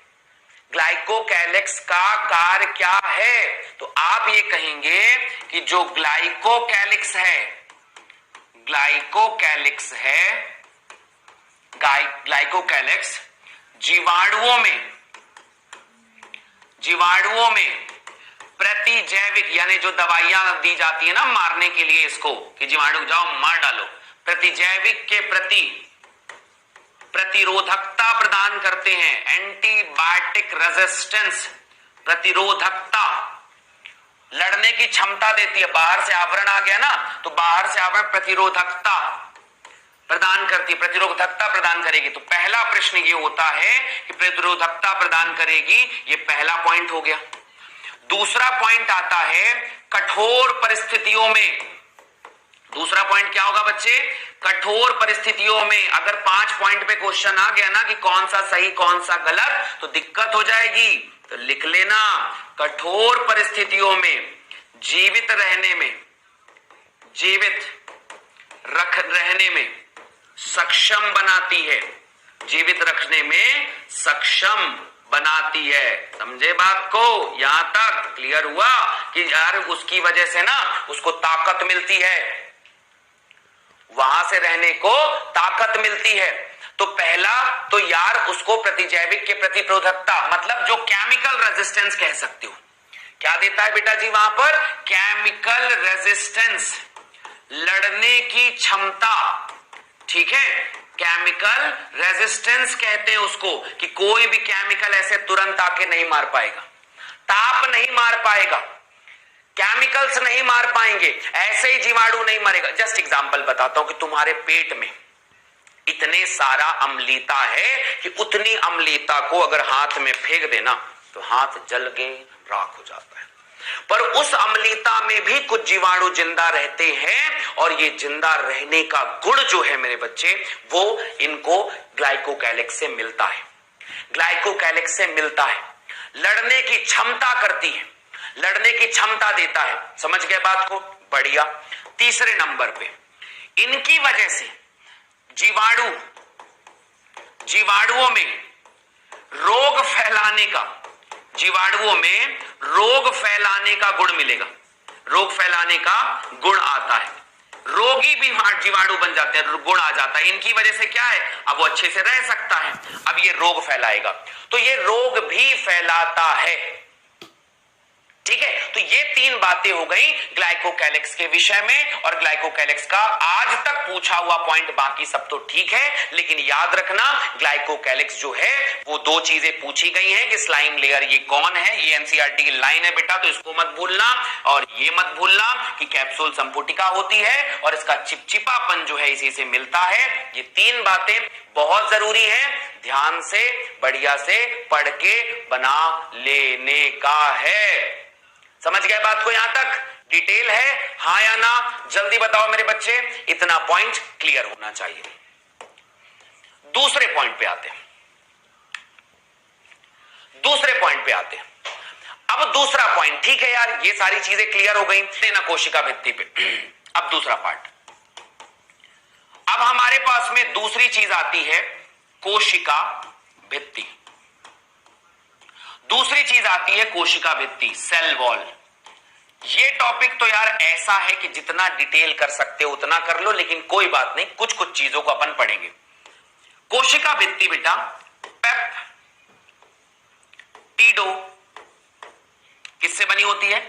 ग्लाइकोकैलिक्स का कार्य क्या है? तो आप ये कहेंगे कि जो ग्लाइकोकैलिक्स है, ग्लाइकोकैलिक्स है, ग्लाइकोकैलिक्स जीवाणुओं में प्रतिजैविक, यानी जो दवाइयां दी जाती है ना मारने के लिए इसको कि जीवाणु जाओ मार डालो, प्रतिजैविक के प्रति प्रतिरोधकता प्रदान करते हैं, एंटीबायोटिक रेजिस्टेंस, प्रतिरोधकता, लड़ने की क्षमता देती है। बाहर से आवरण आ गया ना, तो बाहर से आवरण प्रतिरोधकता प्रदान करती है, प्रतिरोधकता प्रदान करेगी। तो पहला प्रश्न ये होता है कि प्रतिरोधकता प्रदान करेगी, ये पहला पॉइंट हो गया। दूसरा पॉइंट आता है कठोर परिस्थितियों में। दूसरा पॉइंट क्या होगा बच्चे? कठोर परिस्थितियों में। अगर 5 पॉइंट पे क्वेश्चन आ गया ना कि कौन सा सही कौन सा गलत, तो दिक्कत हो जाएगी, तो लिख लेना। कठोर परिस्थितियों में जीवित रहने में, जीवित रहने में सक्षम बनाती है, जीवित रखने में सक्षम बनाती है। समझे बात को? यहां तक क्लियर हुआ कि यार उसकी वजह से ना उसको ताकत मिलती है, वहां से रहने को ताकत मिलती है। तो पहला तो यार उसको प्रतिजैविक के प्रति प्रतिरोधकता, मतलब जो केमिकल रेजिस्टेंस कह सकते हो, क्या देता है बेटा जी वहां पर? केमिकल रेजिस्टेंस, लड़ने की क्षमता। ठीक है, केमिकल रेजिस्टेंस कहते हैं उसको कि कोई भी केमिकल ऐसे तुरंत आके नहीं मार पाएगा, ताप नहीं मार पाएगा, केमिकल्स नहीं मार पाएंगे, ऐसे ही जीवाणु नहीं मरेगा। जस्ट एग्जांपल बताता हूं कि तुम्हारे पेट में इतने सारा अम्लीता है कि उतनी अम्लीता को अगर हाथ में फेंक देना तो हाथ जल के राख हो जाता है, पर उस अम्लीता में भी कुछ जीवाणु जिंदा रहते हैं और ये जिंदा रहने का गुण जो है मेरे बच्चे, वो इनको ग्लाइकोकैलिक्स से मिलता है, ग्लाइकोकैलिक्स से मिलता है। लड़ने की क्षमता करती है, लड़ने की क्षमता देता है। समझ गए बात को? बढ़िया। तीसरे नंबर पे इनकी वजह से जीवाणुओं में रोग फैलाने का, जीवाणुओं में रोग फैलाने का गुण मिलेगा, रोग फैलाने का गुण आता है, रोगी भी जीवाणु बन जाते हैं, गुण आ जाता है। इनकी वजह से क्या है, अब वो अच्छे से रह सकता है, अब ये रोग फैलाएगा, तो ये रोग भी फैलाता है। ठीक है, तो ये 3 बातें हो गई ग्लाइकोकैलिक्स के विषय में। और ग्लाइकोकैलिक्स का आज तक पूछा हुआ पॉइंट, बाकी सब तो ठीक है, लेकिन याद रखना ग्लाइकोकैलिक्स जो है वो 2 चीजें पूछी गई हैं कि स्लाइम लेयर ये कौन है, ये एनसीईआरटी की लाइन है बेटा, तो इसको मत भूलना। और ये मत भूलना कि कैप्सूल संपुटिका होती है और इसका चिपचिपापन जो है इसी से मिलता है। ये 3 बातें बहुत जरूरी है, ध्यान से बढ़िया से पढ़ के बना लेने का है। समझ गए बात को? यहां तक डिटेल है, हाँ या ना? जल्दी बताओ मेरे बच्चे, इतना पॉइंट क्लियर होना चाहिए। दूसरे पॉइंट पे आते हैं, दूसरे पॉइंट पे आते हैं। अब दूसरा पॉइंट, ठीक है यार ये सारी चीजें क्लियर हो गई ना कोशिका भित्ति पे। अब दूसरा पार्ट, अब हमारे पास में दूसरी चीज आती है कोशिका भित्ति। दूसरी चीज आती है कोशिका भित्ति, सेल वॉल। ये टॉपिक तो यार ऐसा है कि जितना डिटेल कर सकते हो उतना कर लो, लेकिन कोई बात नहीं, कुछ कुछ चीजों को अपन पढ़ेंगे। कोशिका भित्ति बेटा पेप्टिडो किससे बनी होती है?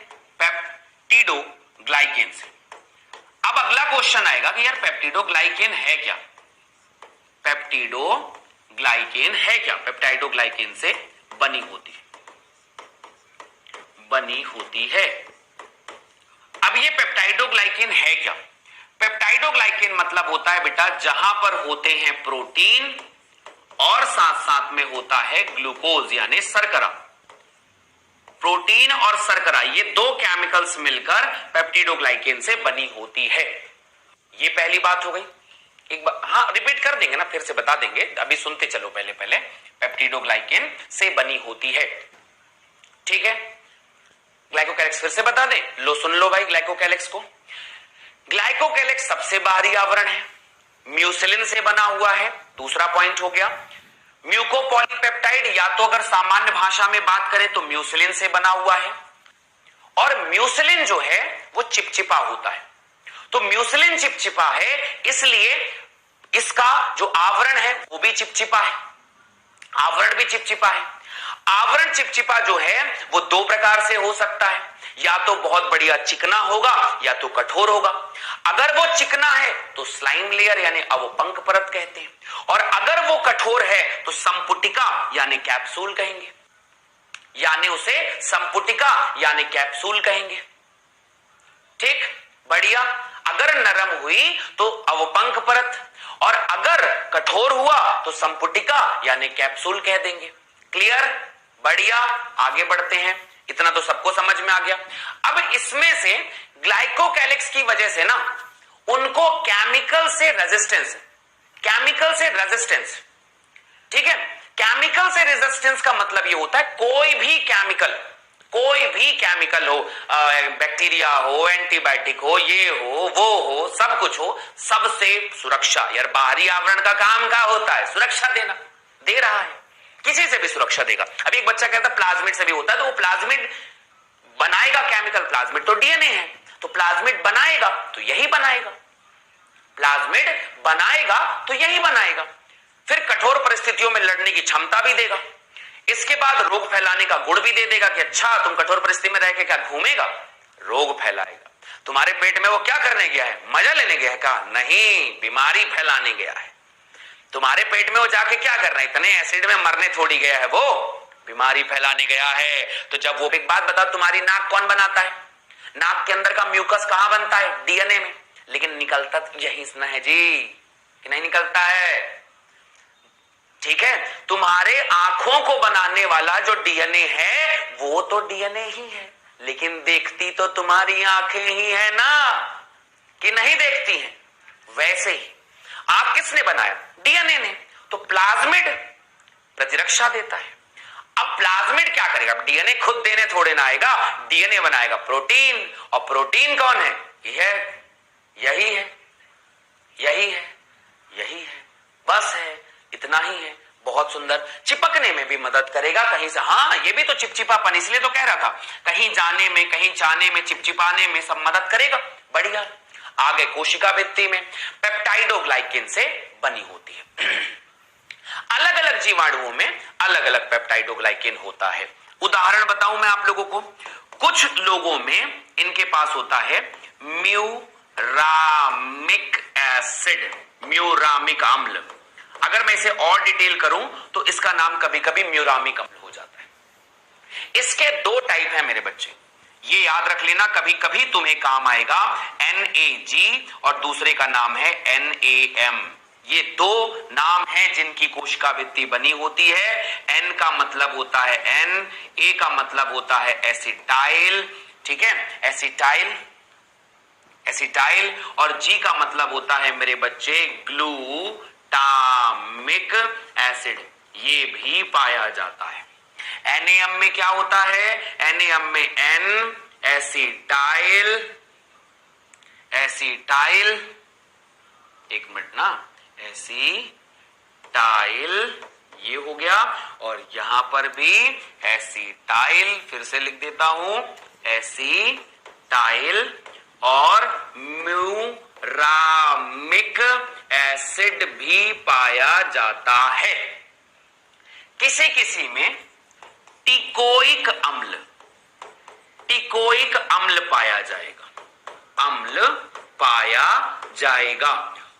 पेप्टिडो ग्लाइकेन से। अब अगला क्वेश्चन आएगा कि यार पेप्टिडो ग्लाइकेन है क्या? पेप्टिडो ग्लाइकेन है क्या? पेप्टाइडो ग्लाइकेन से बनी होती है। अब ये पेप्टाइडो ग्लाइकेन है क्या? पेप्टाइडो ग्लाइकेन मतलब होता है बेटा जहां पर होते हैं प्रोटीन और साथ साथ में होता है ग्लूकोज यानी शर्करा। प्रोटीन और शर्करा ये दो केमिकल्स मिलकर पेप्टिडोग्लाइकेन से बनी होती है। ये पहली बात हो गई। एक बार हाँ रिपीट कर देंगे ना, फिर से बता देंगे, अभी सुनते चलो पहले पहले। पेप्टिडोग्लाइकेन से बनी होती है, ठीक है। ग्लाइकोकैलिक्स फिर से बता दें, लो सुन लो भाई ग्लाइकोकैलिक्स को। ग्लाइकोकैलिक्स सबसे बाहरी आवरण है, म्यूसिलिन से बना हुआ है, दूसरा पॉइंट हो गया। म्यूकोपॉलीपेप्टाइड या तो अगर सामान्य भाषा में बात करें तो म्यूसिलिन से बना हुआ है, और म्यूसिलिन जो है वो चिपचिपा होता है। तो म्यूसिलिन चिपचिपा है, इसलिए इसका जो आवरण है वो भी चिपचिपा है, आवरण भी चिपचिपा है। आवरण चिपचिपा जो है वो दो प्रकार से हो सकता है, या तो बहुत बढ़िया चिकना होगा या तो कठोर होगा। अगर वो चिकना है तो स्लाइम लेयर यानी अवपंक परत कहते हैं, और अगर वो कठोर है तो संपुटिका यानी कैप्सूल कहेंगे, यानी उसे संपुटिका यानी कैप्सूल कहेंगे। ठीक, बढ़िया। अगर नरम हुई तो अवपंक परत, और अगर कठोर हुआ तो संपुटिका यानी कैप्सूल कह देंगे। क्लियर, बढ़िया। आगे बढ़ते हैं, इतना तो सबको समझ में आ गया। अब इसमें से ग्लाइकोकैलिक्स की वजह से ना उनको केमिकल से रेजिस्टेंस, ठीक है। केमिकल से रेजिस्टेंस का मतलब ये होता है कोई भी केमिकल हो, बैक्टीरिया हो, एंटीबायोटिक हो, ये हो वो हो, सब कुछ हो, सबसे सुरक्षा। यार बाहरी आवरण का काम क्या होता है? सुरक्षा देना, दे रहा है, किसी से भी सुरक्षा देगा। अभी एक बच्चा कहता है प्लाज्मिड से भी होता है, तो वो प्लाज्मिड बनाएगा केमिकल, प्लाज्मिड तो डीएनए है, तो प्लाज्मिड बनाएगा तो यही बनाएगा, प्लाज्मिड बनाएगा तो यही बनाएगा। फिर कठोर परिस्थितियों में लड़ने की क्षमता भी देगा, इसके बाद रोग फैलाने का गुण भी दे देगा कि अच्छा तुम कठोर परिस्थिति में रह के क्या घूमेगा, रोग फैलाएगा। तुम्हारे पेट में वो क्या करने गया है? मजा लेने गया है? कहा नहीं, बीमारी फैलाने गया है। तुम्हारे पेट में वो जाके क्या कर रहा है? इतने एसिड में मरने थोड़ी गया है, वो बीमारी फैलाने गया है। तो जब वो, एक बात बता, तुम्हारी नाक कौन बनाता है? नाक के अंदर का म्यूकस कहां बनता है? डीएनए में, लेकिन निकलता तो यही ना है जी, कि नहीं निकलता है? ठीक है, तुम्हारे आंखों को बनाने वाला जो डीएनए है वो तो डीएनए ही है, लेकिन देखती तो तुम्हारी आंखें ही है ना, कि नहीं देखती हैं? वैसे ही आंख किसने बनाया? डीएनए ने। तो प्लाज्मिड प्रतिरक्षा देता है। अब प्लाज्मिड क्या करेगा? डीएनए खुद देने थोड़े ना आएगा, डीएनए बनाएगा प्रोटीन, और प्रोटीन कौन है? यही है, बस है, इतना ही है। बहुत सुंदर, चिपकने में भी मदद करेगा कहीं से। हाँ, ये भी तो चिपचिपापन, इसलिए तो कह रहा था, कहीं जाने में, कहीं जाने में, चिपचिपाने में सब मदद करेगा। बढ़िया। आगे कोशिका भित्ति में पेप्टाइडोग्लाइकेन से बनी होती है। अलग अलग जीवाणुओं में अलग अलग पेप्टाइडोग्लाइकेन होता है। उदाहरण बताऊं मैं आप लोगों को, कुछ लोगों में इनके पास होता है म्यूरामिक एसिड, म्यूरामिक अम्ल। अगर मैं इसे और डिटेल करूं तो इसका नाम कभी कभी म्यूरामिक अम्ल हो जाता है। इसके दो टाइप हैं मेरे बच्चे, ये याद रख लेना, कभी कभी तुम्हें काम आएगा। NAG और दूसरे का नाम है NAM। ये दो नाम हैं जिनकी कोशिका भित्ति बनी होती है। N का मतलब होता है N, A का मतलब होता है एसिटाइल, ठीक है, एसिटाइल, और G का मतलब होता है मेरे बच्चे ग्लूटामिक एसिड। ये भी पाया जाता है। NAM में क्या होता है? NAM में N एसिटाइल, एक मिनट ना, एसिटाइल ये हो गया, जाएगा, और यहां पर भी एसिटाइल, फिर से लिख देता हूं एसिटाइल, और म्यूरामिक एसिड भी पाया जाता है। किसी किसी में टिकोइक अम्ल पाया जाएगा, अम्ल पाया जाएगा।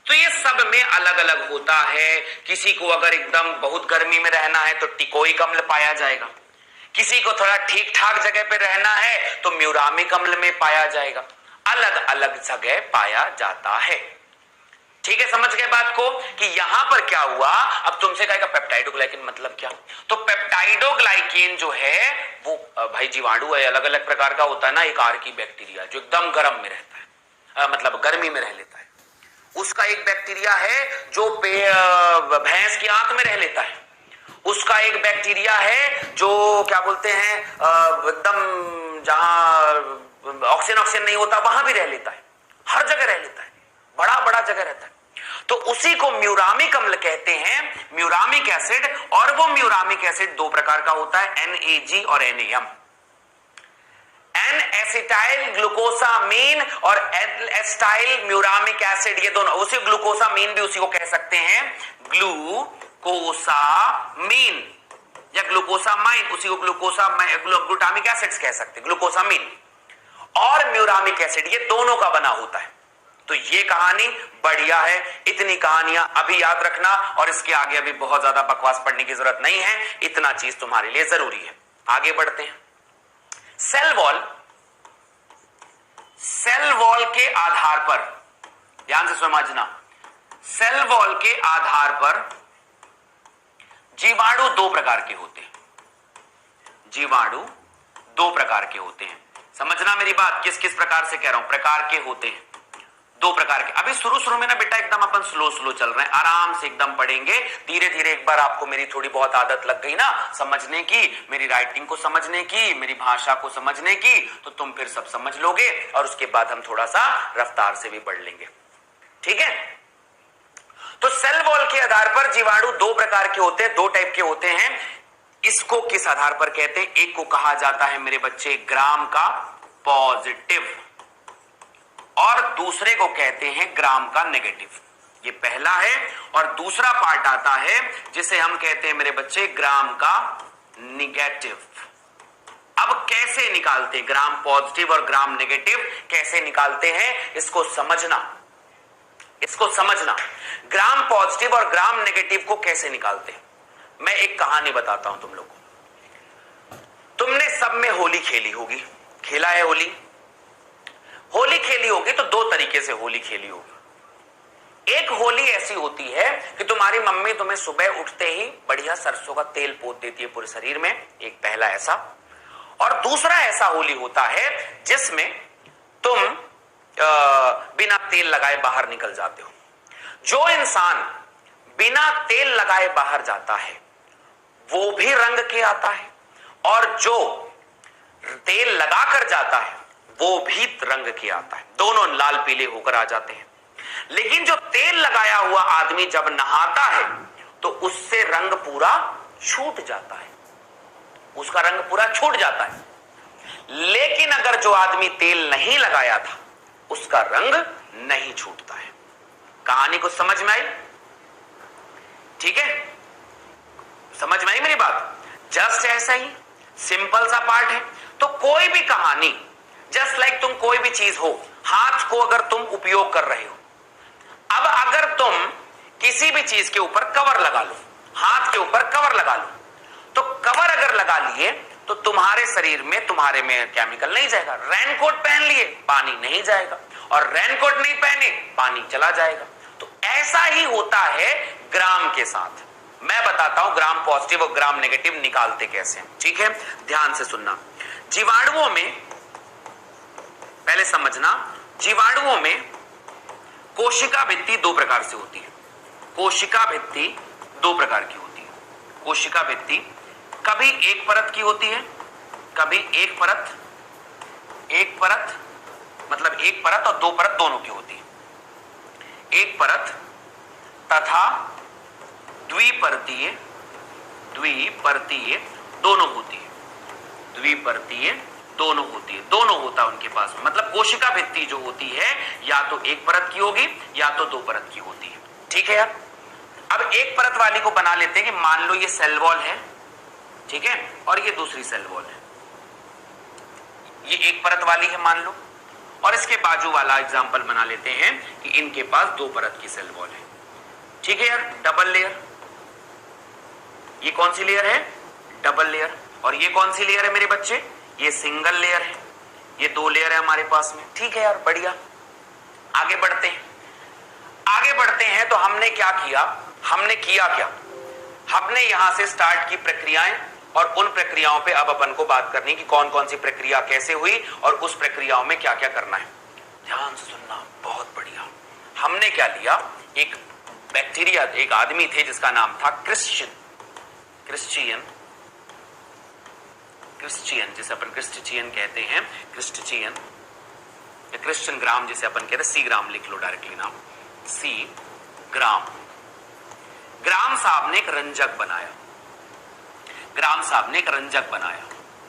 तो ये सब में अलग अलग होता है। किसी को अगर एकदम बहुत गर्मी में रहना है तो टिकोइक अम्ल पाया जाएगा, किसी को थोड़ा ठीक ठाक जगह पे रहना है तो म्यूरामिक अम्ल में पाया जाएगा, अलग अलग जगह पाया जाता है। ठीक है, समझ गए बात को कि यहां पर क्या हुआ। अब तुमसे कहेगा पेप्टाइडोग्लाइकेन मतलब क्या, तो पेप्टाइडोग्लाइकेन जो है वो भाई जीवाणु है, अलग अलग प्रकार का होता है ना। एक आर्की बैक्टीरिया जो एकदम गर्म में रहता है, मतलब गर्मी में रह लेता है, उसका एक बैक्टीरिया है जो भैंस की आंत में रह लेता है, उसका एक बैक्टीरिया है जो क्या बोलते हैं एकदम जहां ऑक्सीजन नहीं होता वहां भी रह लेता है, हर जगह रह लेता है, बड़ा बड़ा जगह रहता है। तो उसी को म्यूरामिक अम्ल कहते हैं, म्यूरामिक एसिड। और वो म्यूरामिक एसिड दो प्रकार का होता है, NAG और NAM। एसिटाइल ग्लूकोसामीन और एसिटाइल म्यूरामिक एसिड, ये दोनों, उसी ग्लूकोसामीन भी उसी को कह सकते हैं ग्लूकोसामीन, या ग्लूकोसामाइन, उसी को ग्लूटामिक एसिड्स कह सकते हैं, ग्लूकोसामीन और म्यूरामिक एसिड, ये दोनों का बना होता है। तो ये कहानी बढ़िया है। इतनी कहानियां अभी याद रखना, और इसके आगे अभी बहुत ज्यादा बकवास पढ़ने की जरूरत नहीं है, इतना चीज तुम्हारे लिए जरूरी है। आगे बढ़ते हैं। सेल वॉल के आधार पर, ध्यान से समझना, सेल वॉल के आधार पर जीवाणु दो प्रकार के होते हैं, जीवाणु दो प्रकार के होते हैं। समझना मेरी बात, किस किस प्रकार से कह रहा हूं, प्रकार के होते हैं, दो प्रकार के। अभी शुरू में ना बेटा एकदम अपन स्लो चल रहे हैं, आराम से एकदम पढ़ेंगे, धीरे धीरे। एक बार आपको मेरी थोड़ी बहुत आदत लग गई ना समझने की, मेरी राइटिंग को समझने की, मेरी भाषा को समझने की, तो तुम फिर सब समझ लोगे, और उसके बाद हम थोड़ा सा रफ्तार से भी पढ़ लेंगे। ठीक है, तो सेल वॉल के आधार पर जीवाणु दो प्रकार के होते हैं, दो टाइप के होते हैं। इसको किस आधार पर कहते हैं, एक को कहा जाता है मेरे बच्चे ग्राम का पॉजिटिव, और दूसरे को कहते हैं ग्राम का नेगेटिव। ये पहला है, और दूसरा पार्ट आता है जिसे हम कहते हैं मेरे बच्चे ग्राम का नेगेटिव। अब कैसे निकालते हैं ग्राम पॉजिटिव और ग्राम नेगेटिव, कैसे निकालते हैं, इसको समझना, इसको समझना। ग्राम पॉजिटिव और ग्राम नेगेटिव को कैसे निकालते हैं, मैं एक कहानी बताता हूं तुम लोगों को। तुमने सब में होली खेली होगी, खेला है होली, होली खेली होगी तो दो तरीके से होली खेली होगी। एक होली ऐसी होती है कि तुम्हारी मम्मी तुम्हें सुबह उठते ही बढ़िया सरसों का तेल पोत देती है पूरे शरीर में, एक पहला ऐसा। और दूसरा ऐसा होली होता है जिसमें तुम बिना तेल लगाए बाहर निकल जाते हो। जो इंसान बिना तेल लगाए बाहर जाता है वो भी रंग के आता है, और जो तेल लगाकर जाता है वो भी रंग के आता है, दोनों लाल पीले होकर आ जाते हैं। लेकिन जो तेल लगाया हुआ आदमी जब नहाता है तो उससे रंग पूरा छूट जाता है, उसका रंग पूरा छूट जाता है। लेकिन अगर जो आदमी तेल नहीं लगाया था उसका रंग नहीं छूटता है। कहानी को समझ में आई? ठीक है, समझ में आई मेरी बात? जस्ट ऐसा ही सिंपल सा पार्ट है। तो कोई भी कहानी, जस्ट लाइक तुम कोई भी चीज हो, हाथ को अगर तुम उपयोग कर रहे हो, अब अगर तुम किसी भी चीज के ऊपर कवर लगा लो, हाथ के ऊपर कवर लगा लो, तो कवर अगर लगा लिए तो तुम्हारे शरीर में, तुम्हारे में केमिकल नहीं जाएगा। रेनकोट पहन लिए पानी नहीं जाएगा, और रेनकोट नहीं पहने पानी चला जाएगा। तो ऐसा ही होता है ग्राम के साथ। मैं बताता हूं ग्राम पॉजिटिव और ग्राम नेगेटिव निकालते कैसे हैं। ठीक है, ध्यान से सुनना। जीवाणुओं में पहले समझना, जीवाणुओं में कोशिका भित्ति दो प्रकार से होती है। कोशिका भित्ति दो प्रकार की होती है। कोशिका भित्ति कभी एक परत की होती है, कभी एक परत मतलब एक परत और दो परत दोनों की होती है। एक परत तथा द्विपरतीय द्विपर्तीय दोनों होती है, द्विपर्तीय दोनों होती है, दोनों होता है उनके पास। मतलब कोशिका भित्ति जो होती है या तो एक परत की होगी या तो दो परत की होती है। ठीक है यार, अब एक परत वाली को बना लेते हैं कि मान लो ये सेल वॉल है, ठीक है, और ये दूसरी सेल वॉल है। ये एक परत वाली है मान लो, और इसके बाजू वाला एग्जांपल बना लेते हैं कि इनके पास दो परत की सेल वॉल है। ठीक है यार, डबल लेयर। ये कौन सी लेयर है? Double layer. और ये कौन सी लेयर है मेरे बच्चे? ये सिंगल लेयर है। ये दो लेयर है हमारे पास में। ठीक है यार, बढ़िया। आगे बढ़ते हैं, आगे बढ़ते हैं। तो हमने क्या किया? हमने किया क्या? हमने यहां से स्टार्ट की प्रक्रियाएं, और उन प्रक्रियाओं पे अब अपन को बात करनी कि कौन कौन सी प्रक्रिया कैसे हुई और उस प्रक्रियाओं में क्या क्या करना है। ध्यान से सुनना, बहुत बढ़िया। हमने क्या लिया? एक बैक्टीरिया, एक आदमी थे जिसका नाम था क्रिश्चियन, जिसे अपन क्रिस्टिचियन कहते हैं, क्रिस्टिचियन या क्रिश्चियन ग्राम जिसे अपन कहते हैं। सी ग्राम लिख लो डायरेक्टली नाम, सी ग्राम। ग्राम साहब ने एक रंजक बनाया, ग्राम साहब ने एक रंजक बनाया।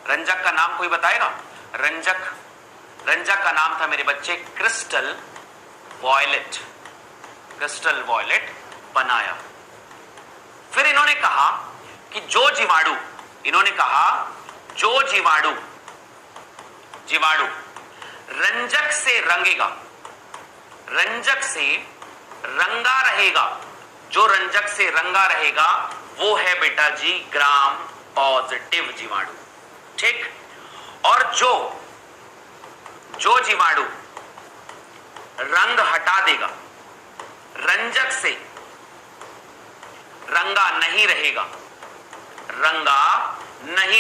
रंजक का नाम कोई बताएगा? रंजक का नाम था मेरे बच्चे क्रिस्टल वॉयलेट। क्रिस्टल वॉयलेट बनाया। फिर इन्होंने कहा कि जो जीवाणु, इन्होंने कहा जो जीवाणु रंजक से रंगेगा, रंजक से रंगा रहेगा, जो रंजक से रंगा रहेगा वो है बेटा जी ग्राम पॉजिटिव जीवाणु। ठीक। और जो जीवाणु रंग हटा देगा, रंजक से रंगा नहीं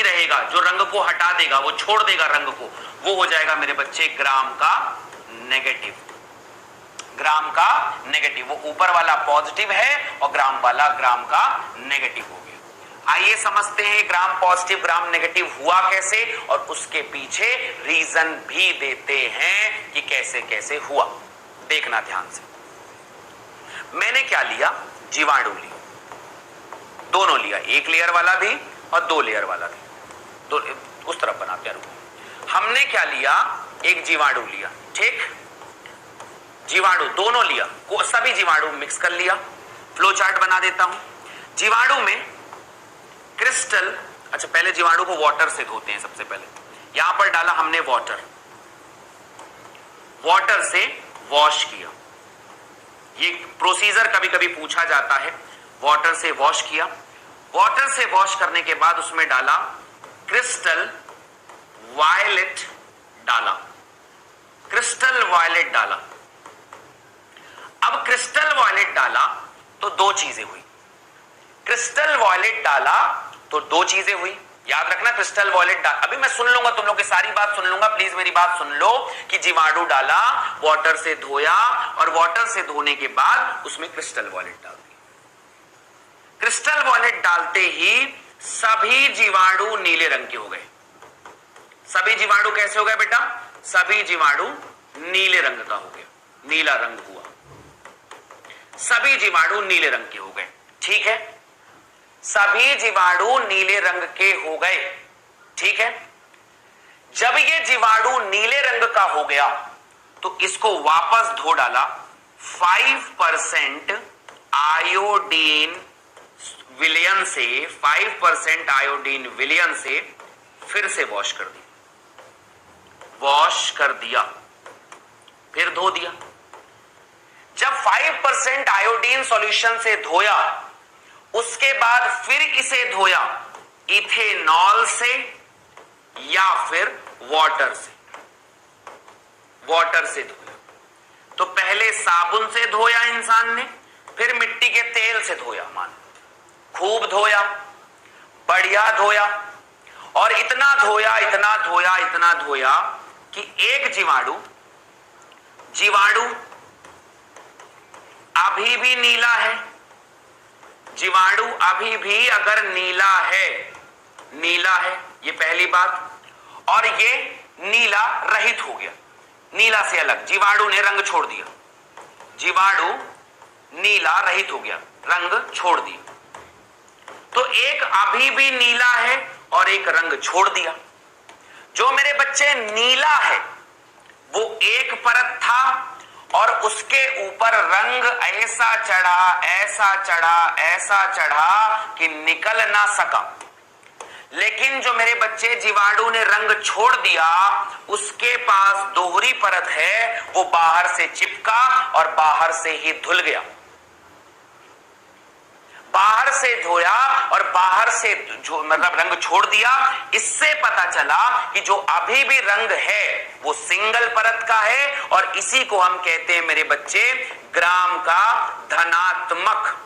रहेगा, जो रंग को हटा देगा, वो छोड़ देगा रंग को, वो हो जाएगा मेरे बच्चे ग्राम का नेगेटिव। ग्राम का नेगेटिव, वो ऊपर वाला पॉजिटिव है और ग्राम वाला ग्राम का नेगेटिव हो गया। आइए समझते हैं ग्राम पॉजिटिव ग्राम नेगेटिव हुआ कैसे, और उसके पीछे रीजन भी देते हैं कि कैसे कैसे हुआ। देखना ध्यान से। मैंने क्या लिया? जीवाणु लिया, दोनों लिया, एक लेयर वाला भी और दो लेयर वाला भी। दो उस तरफ बनाते हैं। हमने क्या लिया? एक जीवाणु लिया। ठीक, जीवाणु दोनों लिया, सभी जीवाणु मिक्स कर लिया। फ्लो चार्ट बना देता हूं। जीवाणु में क्रिस्टल, अच्छा पहले जीवाणु को वाटर से धोते हैं। सबसे पहले यहां पर डाला हमने वाटर, वाटर से वॉश किया। ये प्रोसीजर कभी कभी पूछा जाता है। वाटर से वॉश किया, वाटर से वॉश करने के बाद उसमें डाला क्रिस्टल वायलेट, डाला क्रिस्टल वायलेट डाला। अब क्रिस्टल वायलेट डाला तो दो चीजें हुई। क्रिस्टल वायलेट डाला तो दो चीजें हुई, याद रखना। क्रिस्टल वायलेट डाल, अभी मैं सुन लूंगा तुम लोग की सारी बात सुन लूंगा, प्लीज मेरी बात सुन लो। कि जीवाणु डाला, वाटर से धोया, और वाटर से धोने के बाद उसमें क्रिस्टल वायलेट डाल दिया। क्रिस्टल वायलेट डालते ही सभी जीवाणु नीले रंग के हो गए। सभी जीवाणु कैसे हो गए बेटा? सभी जीवाणु नीले रंग का हो गया, नीला रंग हुआ। सभी जीवाणु नीले रंग के हो गए। ठीक है, सभी जीवाणु नीले रंग के हो गए। ठीक है, जब ये जीवाणु नीले रंग का हो गया तो इसको वापस धो डाला 5% आयोडीन विलयन से, 5% आयोडीन विलयन से फिर से वॉश कर दिया। वॉश कर दिया, फिर धो दिया। जब 5% आयोडीन सॉल्यूशन से धोया, उसके बाद फिर इसे धोया इथेनॉल से या फिर वाटर से। वाटर से धोया तो पहले साबुन से धोया इंसान ने, फिर मिट्टी के तेल से धोया। मान खूब धोया, बढ़िया धोया, और इतना धोया इतना धोया इतना धोया कि एक जीवाणु अभी भी नीला है। जीवाणु अभी भी अगर नीला है, ये पहली बात। और ये नीला रहित हो गया, नीला से अलग, जीवाणु ने रंग छोड़ दिया। जीवाणु नीला रहित हो गया, रंग छोड़ दिया। तो एक अभी भी नीला है और एक रंग छोड़ दिया। जो मेरे बच्चे नीला है वो एक परत था और उसके ऊपर रंग ऐसा चढ़ा, ऐसा चढ़ा, ऐसा चढ़ा कि निकल ना सका। लेकिन जो मेरे बच्चे जीवाणु ने रंग छोड़ दिया, उसके पास दोहरी परत है, वो बाहर से चिपका और बाहर से ही धुल गया। बाहर से धोया और बाहर से मतलब रंग छोड़ दिया। इससे पता चला कि जो अभी भी रंग है वो सिंगल परत का है और इसी को हम कहते हैं मेरे बच्चे ग्राम का धनात्मक।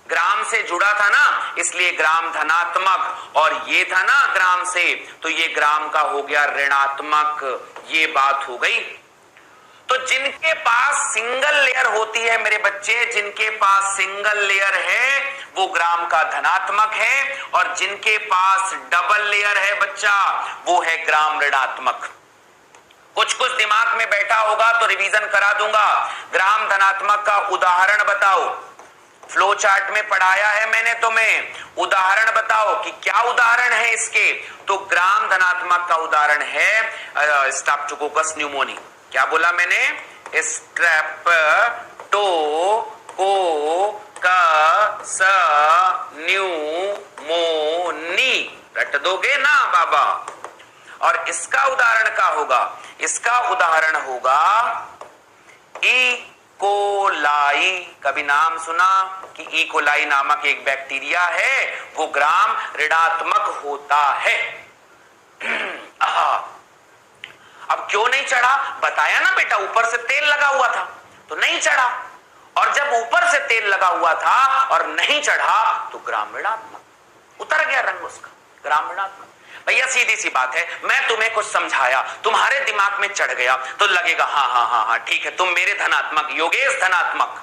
ग्राम से जुड़ा था ना, इसलिए ग्राम धनात्मक, और ये था ना ग्राम से, तो ये ग्राम का हो गया ऋणात्मक। ये बात हो गई। तो जिनके पास सिंगल लेयर होती है मेरे बच्चे, जिनके पास सिंगल लेयर है वो ग्राम का धनात्मक है, और जिनके पास डबल लेयर है बच्चा वो है ग्राम ऋणात्मक। कुछ कुछ दिमाग में बैठा होगा तो रिवीजन करा दूंगा। ग्राम धनात्मक का उदाहरण बताओ। फ्लो चार्ट में पढ़ाया है मैंने तुम्हें, उदाहरण बताओ कि क्या उदाहरण है इसके। तो ग्राम धनात्मक का उदाहरण है स्ट्रेप्टोकोकस न्यूमोनी। क्या बोला मैंने? Streptococcus pneumoniae. रट दोगे ना बाबा? और इसका उदाहरण क्या होगा? इसका उदाहरण होगा ई कोलाई। कभी नाम सुना कि ई कोलाई नामक एक बैक्टीरिया है, वो ग्राम ऋणात्मक होता है। अब क्यों नहीं चढ़ा? बताया ना बेटा, ऊपर से तेल लगा हुआ था तो नहीं चढ़ा, और जब ऊपर से तेल लगा हुआ था और नहीं चढ़ा तो ग्राम ऋणात्मक, उतर गया रंग उसका, ग्राम ऋणात्मक। भैया सीधी सी बात है, मैं तुम्हें कुछ समझाया, तुम्हारे दिमाग में चढ़ गया तो लगेगा हाँ हाँ हाँ हाँ ठीक है, तुम मेरे धनात्मक, योगेश धनात्मक।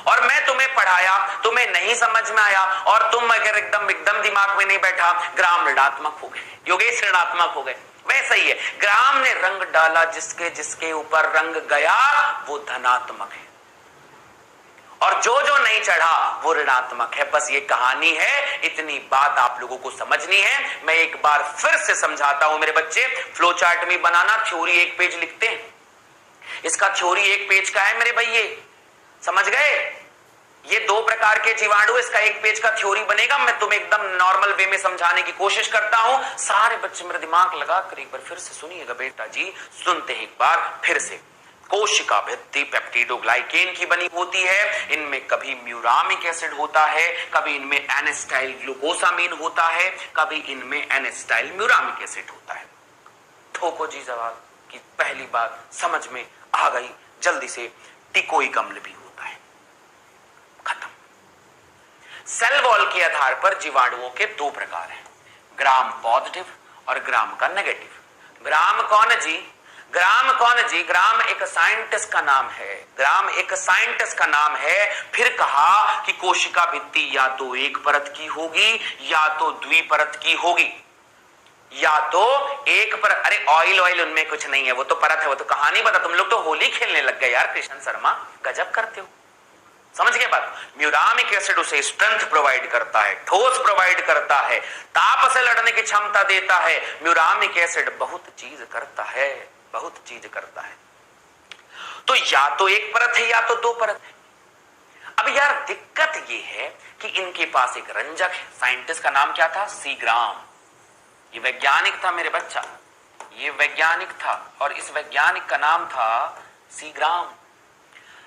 और मैं तुम्हें पढ़ाया, तुम्हें नहीं समझ में आया और तुम अगर एकदम दिमाग में नहीं बैठा, ग्राम ऋणात्मक हो गए, योगेश ऋणात्मक हो गए। वैसा ही है, ग्राम ने रंग डाला, जिसके जिसके ऊपर रंग गया वो धनात्मक है, और जो जो नहीं चढ़ा वो ऋणात्मक है। बस ये कहानी है, इतनी बात आप लोगों को समझनी है। मैं एक बार फिर से समझाता हूं मेरे बच्चे। फ्लो चार्ट में बनाना, थ्योरी एक पेज लिखते हैं, इसका थ्योरी एक पेज का है मेरे भैये, समझ गए? ये दो प्रकार के जीवाणु, इसका एक पेज का थ्योरी बनेगा। मैं तुम्हें एकदम नॉर्मल वे में समझाने की कोशिश करता हूं। सारे बच्चे मेरा दिमाग लगा कर एक बार फिर से सुनिएगा बेटा जी, सुनते हैं एक बार फिर से। कोशिका भित्ति पेप्टिडोग्लाइकेन की बनी होती है। इनमें कभी म्यूरामिक एसिड होता है, कभी इनमें एनेस्टाइल ग्लूकोसामीन होता है, कभी इनमें एनेस्टाइल म्यूरामिक एसिड होता है। ठोको जी जवाब कि पहली बात समझ में आ गई। जल्दी से टिकोइक अम्ल भी होता है। खत्म। सेल वॉल के आधार पर जीवाणुओं के दो प्रकार हैं, ग्राम पॉजिटिव और ग्राम का नेगेटिव। ग्राम कौन जी? ग्राम कौन जी? ग्राम एक साइंटिस्ट का नाम है, ग्राम एक साइंटिस्ट का नाम है। फिर कहा कि कोशिका भित्ति या तो एक परत की होगी या तो द्विपरत की होगी, या तो एक परत। अरे ऑयल उनमें कुछ नहीं है, वो तो परत है, वो तो कहानी बता। तुम लोग तो होली खेलने लग गए यार, कृष्ण शर्मा, गजब करते हो। समझ गए बात? म्यूरामिक एसिड उसे स्ट्रेंथ प्रोवाइड करता है, ठोस प्रोवाइड करता है, ताप से लड़ने की क्षमता देता है। म्यूरामिक एसिड बहुत चीज करता है, बहुत चीज करता है। तो या तो एक परत है या तो दो परत है। अब यार दिक्कत ये है कि इनके पास एक रंजक है। साइंटिस्ट का नाम क्या था? सी ग्राम। ये वैज्ञानिक था मेरे बच्चा, ये वैज्ञानिक था, और इस वैज्ञानिक का नाम था सी ग्राम।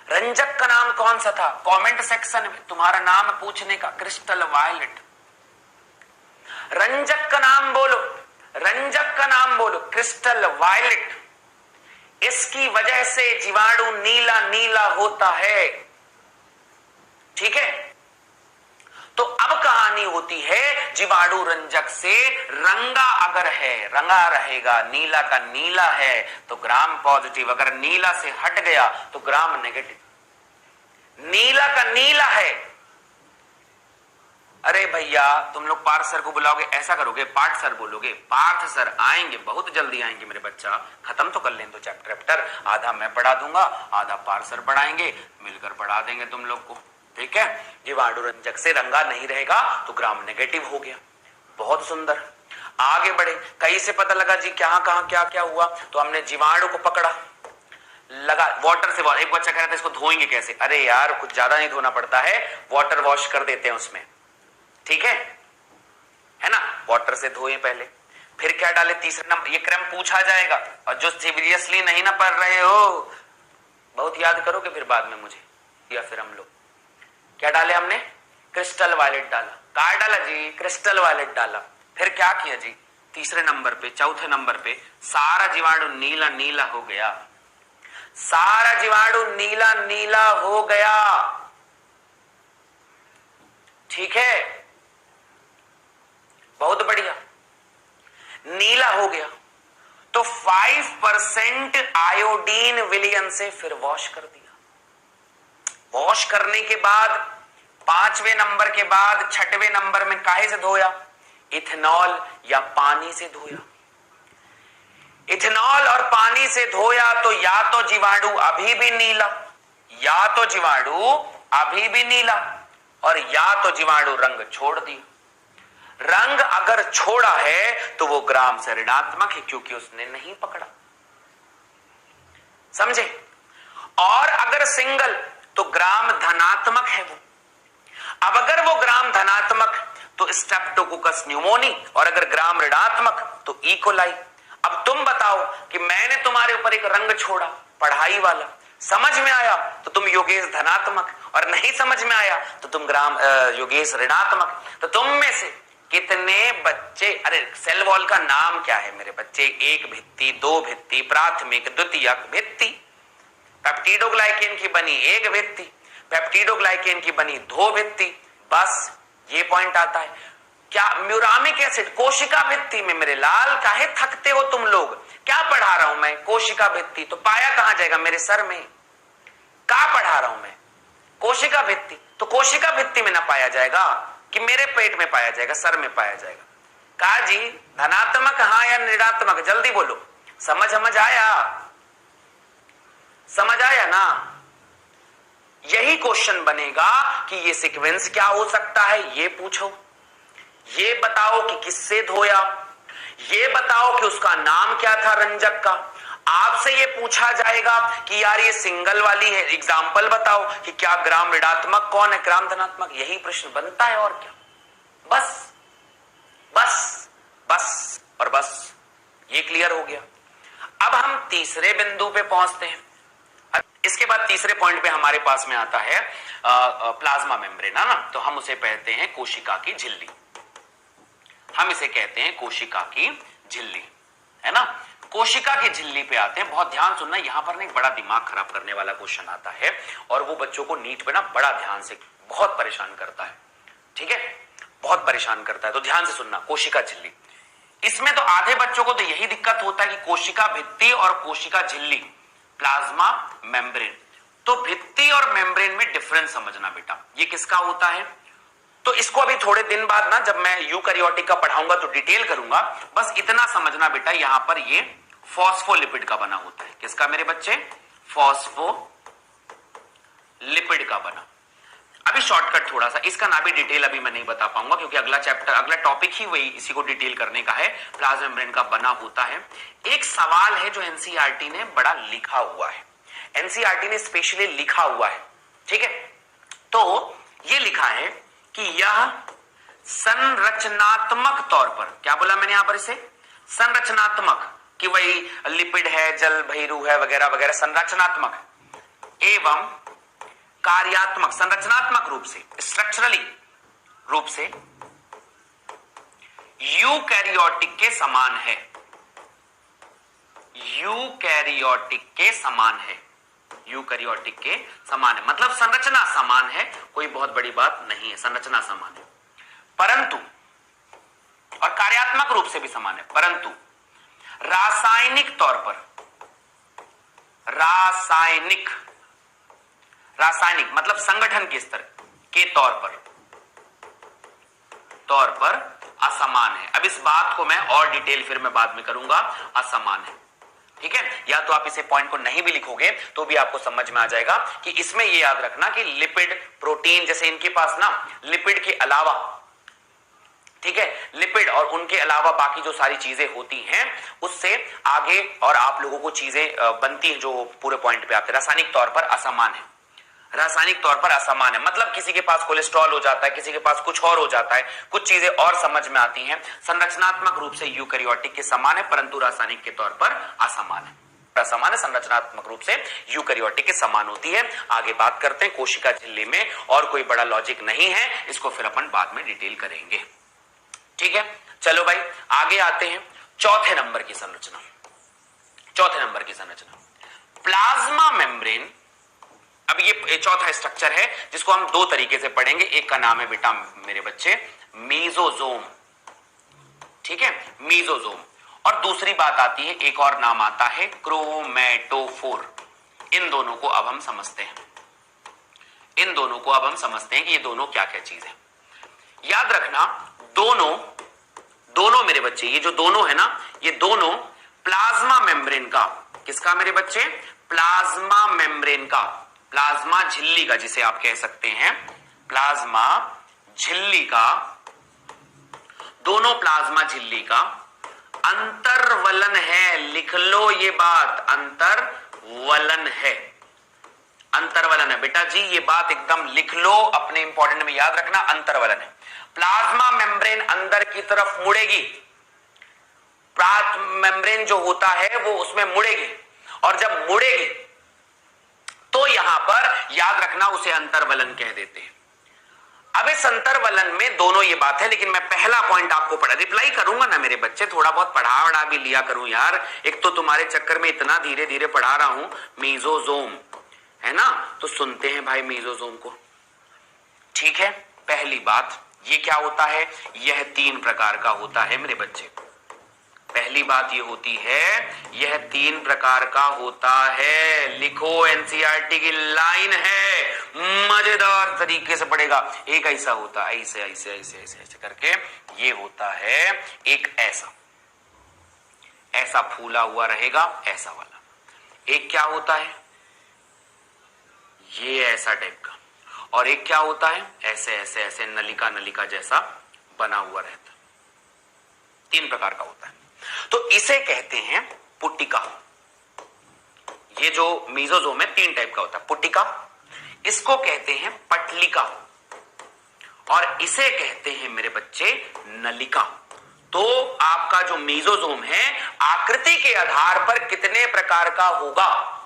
रंजक का नाम कौन सा था? कमेंट सेक्शन में तुम्हारा नाम पूछने का, क्रिस्टल वायलेट। रंजक का नाम बोलो, रंजक का नाम बोलो, क्रिस्टल वायलेट। इसकी वजह से जीवाणु नीला नीला होता है, ठीक है? तो अब कहानी होती है, जीवाणु रंजक से रंगा अगर है, रंगा रहेगा, नीला का नीला है तो ग्राम पॉजिटिव, अगर नीला से हट गया तो ग्राम नेगेटिव। नीला का नीला है। अरे भैया तुम लोग पार्थ सर को बुलाओगे, ऐसा करोगे, पार्थ सर बोलोगे, पार्थ सर आएंगे, बहुत जल्दी आएंगे मेरे बच्चा, खत्म तो कर लें दो चैप्टर, आधा मैं पढ़ा दूंगा, आधा पार्थ सर पढ़ाएंगे, मिलकर पढ़ा देंगे तुम लोग को। ठीक है, जीवाणु रंजक से रंगा नहीं रहेगा तो ग्राम नेगेटिव हो गया। बहुत सुंदर, आगे बढ़े। कहीं से पता लगा जी कहां कहां क्या क्या हुआ, तो हमने जीवाणु को पकड़ा, लगा वाटर से। एक बच्चा कह रहा था इसको धोएंगे कैसे? अरे यार कुछ ज्यादा नहीं धोना पड़ता है, वाटर वॉश कर देते हैं उसमें, ठीक है ना, वाटर से धोए पहले। फिर क्या डाले तीसरे नंबर, ये क्रम पूछा जाएगा, और जो सीरियसली नहीं ना पढ़ रहे हो बहुत याद करोगे फिर बाद में मुझे। या फिर हम लोग क्या डाले हमने, क्रिस्टल वायलेट डाला। क्या डाला जी? क्रिस्टल वायलेट डाला। फिर क्या किया जी, तीसरे नंबर पे, चौथे नंबर पे सारा जीवाणु नीला नीला हो गया, सारा जीवाणु नीला नीला हो गया, ठीक है, बहुत बढ़िया, नीला हो गया। तो 5% आयोडीन विलयन से फिर वॉश कर दिया। वॉश करने के बाद 5वें नंबर के बाद 6वें नंबर में काहे से धोया? इथेनॉल या पानी से धोया। इथेनॉल और पानी से धोया तो या तो जीवाणु अभी भी नीला, या तो जीवाणु अभी भी नीला, और या तो जीवाणु रंग छोड़ दिया। रंग अगर छोड़ा है तो वो ग्राम से ऋणात्मक है क्योंकि उसने नहीं पकड़ा, समझे? और अगर सिंगल तो ग्राम धनात्मक है वो। अब अगर वो ग्राम धनात्मक तो स्ट्रेप्टोकोकस न्यूमोनी, और अगर ग्राम ऋणात्मक तो इकोलाई। अब तुम बताओ कि मैंने तुम्हारे ऊपर एक रंग छोड़ा पढ़ाई वाला, समझ में आया तो तुम योगेश धनात्मक, और नहीं समझ में आया तो तुम ग्राम योगेश ऋणात्मक। तो तुम में से कितने बच्चे, अरे सेल वॉल का नाम क्या है मेरे बच्चे? एक भित्ति, दो भित्ति, प्राथमिक, द्वितीयक भित्ति। पेप्टिडोग्लाइकेन की बनी एक भित्ति, पेप्टिडोग्लाइकेन की बनी दो भित्ति, बस ये पॉइंट आता है। क्या म्यूरामिक एसिड कोशिका भित्ति में? मेरे लाल काहे थकते हो तुम लोग? क्या पढ़ा रहा हूं मैं? कोशिका भित्ति। तो पाया कहां जाएगा? मेरे सर में। क्या पढ़ा रहा हूं मैं? कोशिका भित्ति। तो कोशिका भित्ति में ना पाया जाएगा कि मेरे पेट में पाया जाएगा, सर में पाया जाएगा? कहा जी धनात्मक हाँ या ऋणात्मक? जल्दी बोलो, समझ आया? समझ आया ना? यही क्वेश्चन बनेगा कि ये सीक्वेंस क्या हो सकता है, ये पूछो, ये बताओ कि किससे धोया, ये बताओ कि उसका नाम क्या था रंजक का। आपसे ये पूछा जाएगा कि यार ये सिंगल वाली है, एग्जाम्पल बताओ कि क्या ग्राम ऋणात्मक कौन है, ग्राम धनात्मक। यही प्रश्न बनता है और क्या। बस बस बस और बस, ये क्लियर हो गया। अब हम तीसरे बिंदु पे पहुंचते हैं। इसके बाद तीसरे पॉइंट पे हमारे पास में आता है प्लाज्मा मेम्ब्रेन, है ना। तो हम उसे कहते हैं कोशिका की झिल्ली, हम इसे कहते हैं कोशिका की झिल्ली, है ना। कोशिका की झिल्ली पे आते हैं। बहुत ध्यान सुनना, यहां पर एक बड़ा दिमाग खराब करने वाला क्वेश्चन आता है, और वो बच्चों को नीट पे ना बड़ा ध्यान से बहुत परेशान करता है, ठीक है, बहुत परेशान करता है। तो ध्यान से सुनना, कोशिका झिल्ली। इसमें तो आधे बच्चों को तो यही दिक्कत होता है कि कोशिका भित्ति और कोशिका झिल्ली, प्लाज्मा मेम्ब्रेन। तो भित्ति और मेम्ब्रेन में डिफरेंस समझना बेटा, ये किसका होता है। तो इसको अभी थोड़े दिन बाद ना जब मैं यूकैरियोटिक का पढ़ाऊंगा तो डिटेल करूंगा। बस इतना समझना बेटा, यहां पर ये फॉस्फोलिपिड का बना होता है। किसका मेरे बच्चे? फॉस्फोलिपिड का बना। अभी शॉर्टकट थोड़ा सा, इसका ना भी डिटेल अभी मैं नहीं बता पाऊंगा क्योंकि अगला चैप्टर, अगला टॉपिक ही वही इसी को डिटेल करने का है। प्लाज्मा मेम्ब्रेन का बना होता है। एक सवाल है जो एनसीईआरटी ने बड़ा लिखा हुआ है, एनसीईआरटी ने स्पेशली लिखा हुआ है, ठीक है। तो ये लिखा है कि यह संरचनात्मक तौर पर, क्या बोला मैंने यहां पर इसे? संरचनात्मक, कि वही लिपिड है, जल भैरु है, वगैरह वगैरह, संरचनात्मक एवं कार्यात्मक, संरचनात्मक रूप से, स्ट्रक्चरली रूप से यूकैरियोटिक के समान है, यूकैरियोटिक के समान है, यूकैरियोटिक के समान है। मतलब संरचना समान है, कोई बहुत बड़ी बात नहीं है, संरचना समान है, परंतु, और कार्यात्मक रूप से भी समान है, परंतु रासायनिक तौर पर, रासायनिक मतलब संगठन के स्तर के तौर पर असमान है। अब इस बात को मैं और डिटेल फिर मैं बाद में करूंगा। असमान है, ठीक है, या तो आप इसे पॉइंट को नहीं भी लिखोगे तो भी आपको समझ में आ जाएगा कि इसमें ये याद रखना कि लिपिड, प्रोटीन, जैसे इनके पास ना लिपिड के अलावा, ठीक है, लिपिड और उनके अलावा बाकी जो सारी चीजें होती हैं उससे आगे और आप लोगों को चीजें बनती हैं जो पूरे पॉइंट पे आते हैं, रासायनिक तौर पर असमान है, रासायनिक तौर पर असमान है, मतलब किसी के पास कोलेस्ट्रॉल हो जाता है, किसी के पास कुछ और हो जाता है, कुछ चीजें और समझ में आती हैं। संरचनात्मक रूप से यूकैरियोटिक के समान है परंतु रासायनिक के तौर पर असमान है, असमान है, संरचनात्मक रूप से यूकैरियोटिक के समान होती है। आगे बात करते हैं कोशिका झिल्ली में, और कोई बड़ा लॉजिक नहीं है, इसको फिर अपन बाद में डिटेल करेंगे, ठीक है। चलो भाई आगे आते हैं चौथे नंबर की संरचना। चौथे नंबर की संरचना प्लाज्मा मेम्ब्रेन। अब ये चौथा स्ट्रक्चर है जिसको हम दो तरीके से पढ़ेंगे, एक का नाम है बेटा मेरे बच्चे मीजोजोम, ठीक है, मीजोजोम, और दूसरी बात आती है, एक और नाम आता है क्रोमेटोफोर। इन दोनों को अब हम समझते हैं, इन दोनों को अब हम समझते हैं कि ये दोनों क्या क्या चीज है। याद रखना दोनों दोनों मेरे बच्चे, ये जो दोनों है ना, ये दोनों प्लाज्मा मेम्ब्रेन का, किसका मेरे बच्चे, प्लाज्मा मेम्ब्रेन का, प्लाज्मा झिल्ली का, जिसे आप कह सकते हैं प्लाज्मा झिल्ली का, दोनों प्लाज्मा झिल्ली का अंतर्वलन है। लिख लो ये बात, अंतर्वलन है, अंतर्वलन है बेटा जी, ये बात एकदम लिख लो, अपने इंपॉर्टेंट में याद रखना, अंतर्वलन है। प्लाज्मा मेम्ब्रेन अंदर की तरफ मुड़ेगी, मेम्ब्रेन जो होता है वो उसमें मुड़ेगी, और जब मुड़ेगी तो यहां पर याद रखना उसे अंतर्वलन कह देते हैं। अब इस अंतर्वलन में दोनों ये बात है, लेकिन मैं पहला पॉइंट आपको पढ़ा, रिप्लाई करूंगा ना मेरे बच्चे, थोड़ा बहुत पढ़ा भी लिया करूं यार, एक तो तुम्हारे चक्कर में इतना धीरे धीरे पढ़ा रहा हूं। मीजोजोम है ना, तो सुनते हैं भाई मीजोजोम को, ठीक है। पहली बात ये क्या होता है, यह 3 प्रकार का होता है मेरे बच्चे। पहली बात ये होती है, यह 3 प्रकार का होता है। लिखो, एनसीईआरटी की लाइन है, मजेदार तरीके से पढ़ेगा। एक ऐसा होता है, ऐसे ऐसे ऐसे ऐसे ऐसे करके ये होता है, एक ऐसा ऐसा फूला हुआ रहेगा, ऐसा वाला। एक क्या होता है, ये ऐसा टाइप का, और एक क्या होता है, ऐसे ऐसे ऐसे नलिका नलिका जैसा बना हुआ रहता है। 3 प्रकार का होता है, तो इसे कहते हैं पुटिका। ये जो मीजोजोम है 3 टाइप का होता है, पुटिका, इसको कहते हैं पटलिका, और इसे कहते हैं मेरे बच्चे नलिका। तो आपका जो मीजोजोम है आकृति के आधार पर कितने प्रकार का होगा,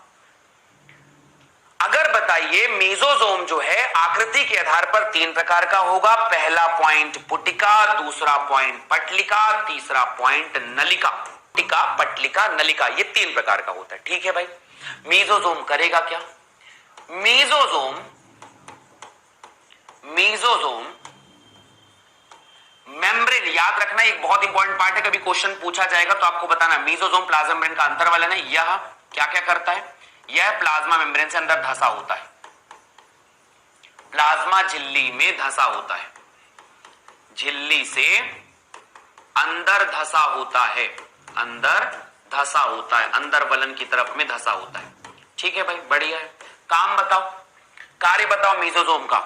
अगर बताइए मीजोजोम जो है आकृति के आधार पर 3 प्रकार का होगा। पहला पॉइंट पुटिका, दूसरा पॉइंट पटलिका, तीसरा पॉइंट नलिका। पुटिका, पटलिका, नलिका, ये 3 प्रकार का होता है, ठीक है भाई। मीजोजोम करेगा क्या, मीजोजोम मेम्ब्रेन, याद रखना एक बहुत इंपॉर्टेंट पार्ट है, कभी क्वेश्चन पूछा जाएगा तो आपको बताना, मीजोजोम प्लाज्मा मेम्ब्रेन का अंतर्वलन है। यह क्या क्या करता है, यह प्लाज्मा मेम्ब्रेन से अंदर धसा होता है, प्लाज्मा झिल्ली में धसा होता है, झिल्ली से अंदर धसा होता है, अंदर धसा होता है, अंदर वलन की तरफ में धसा होता है, ठीक है भाई, बढ़िया है। काम बताओ, कार्य बताओ मीजोजोम का,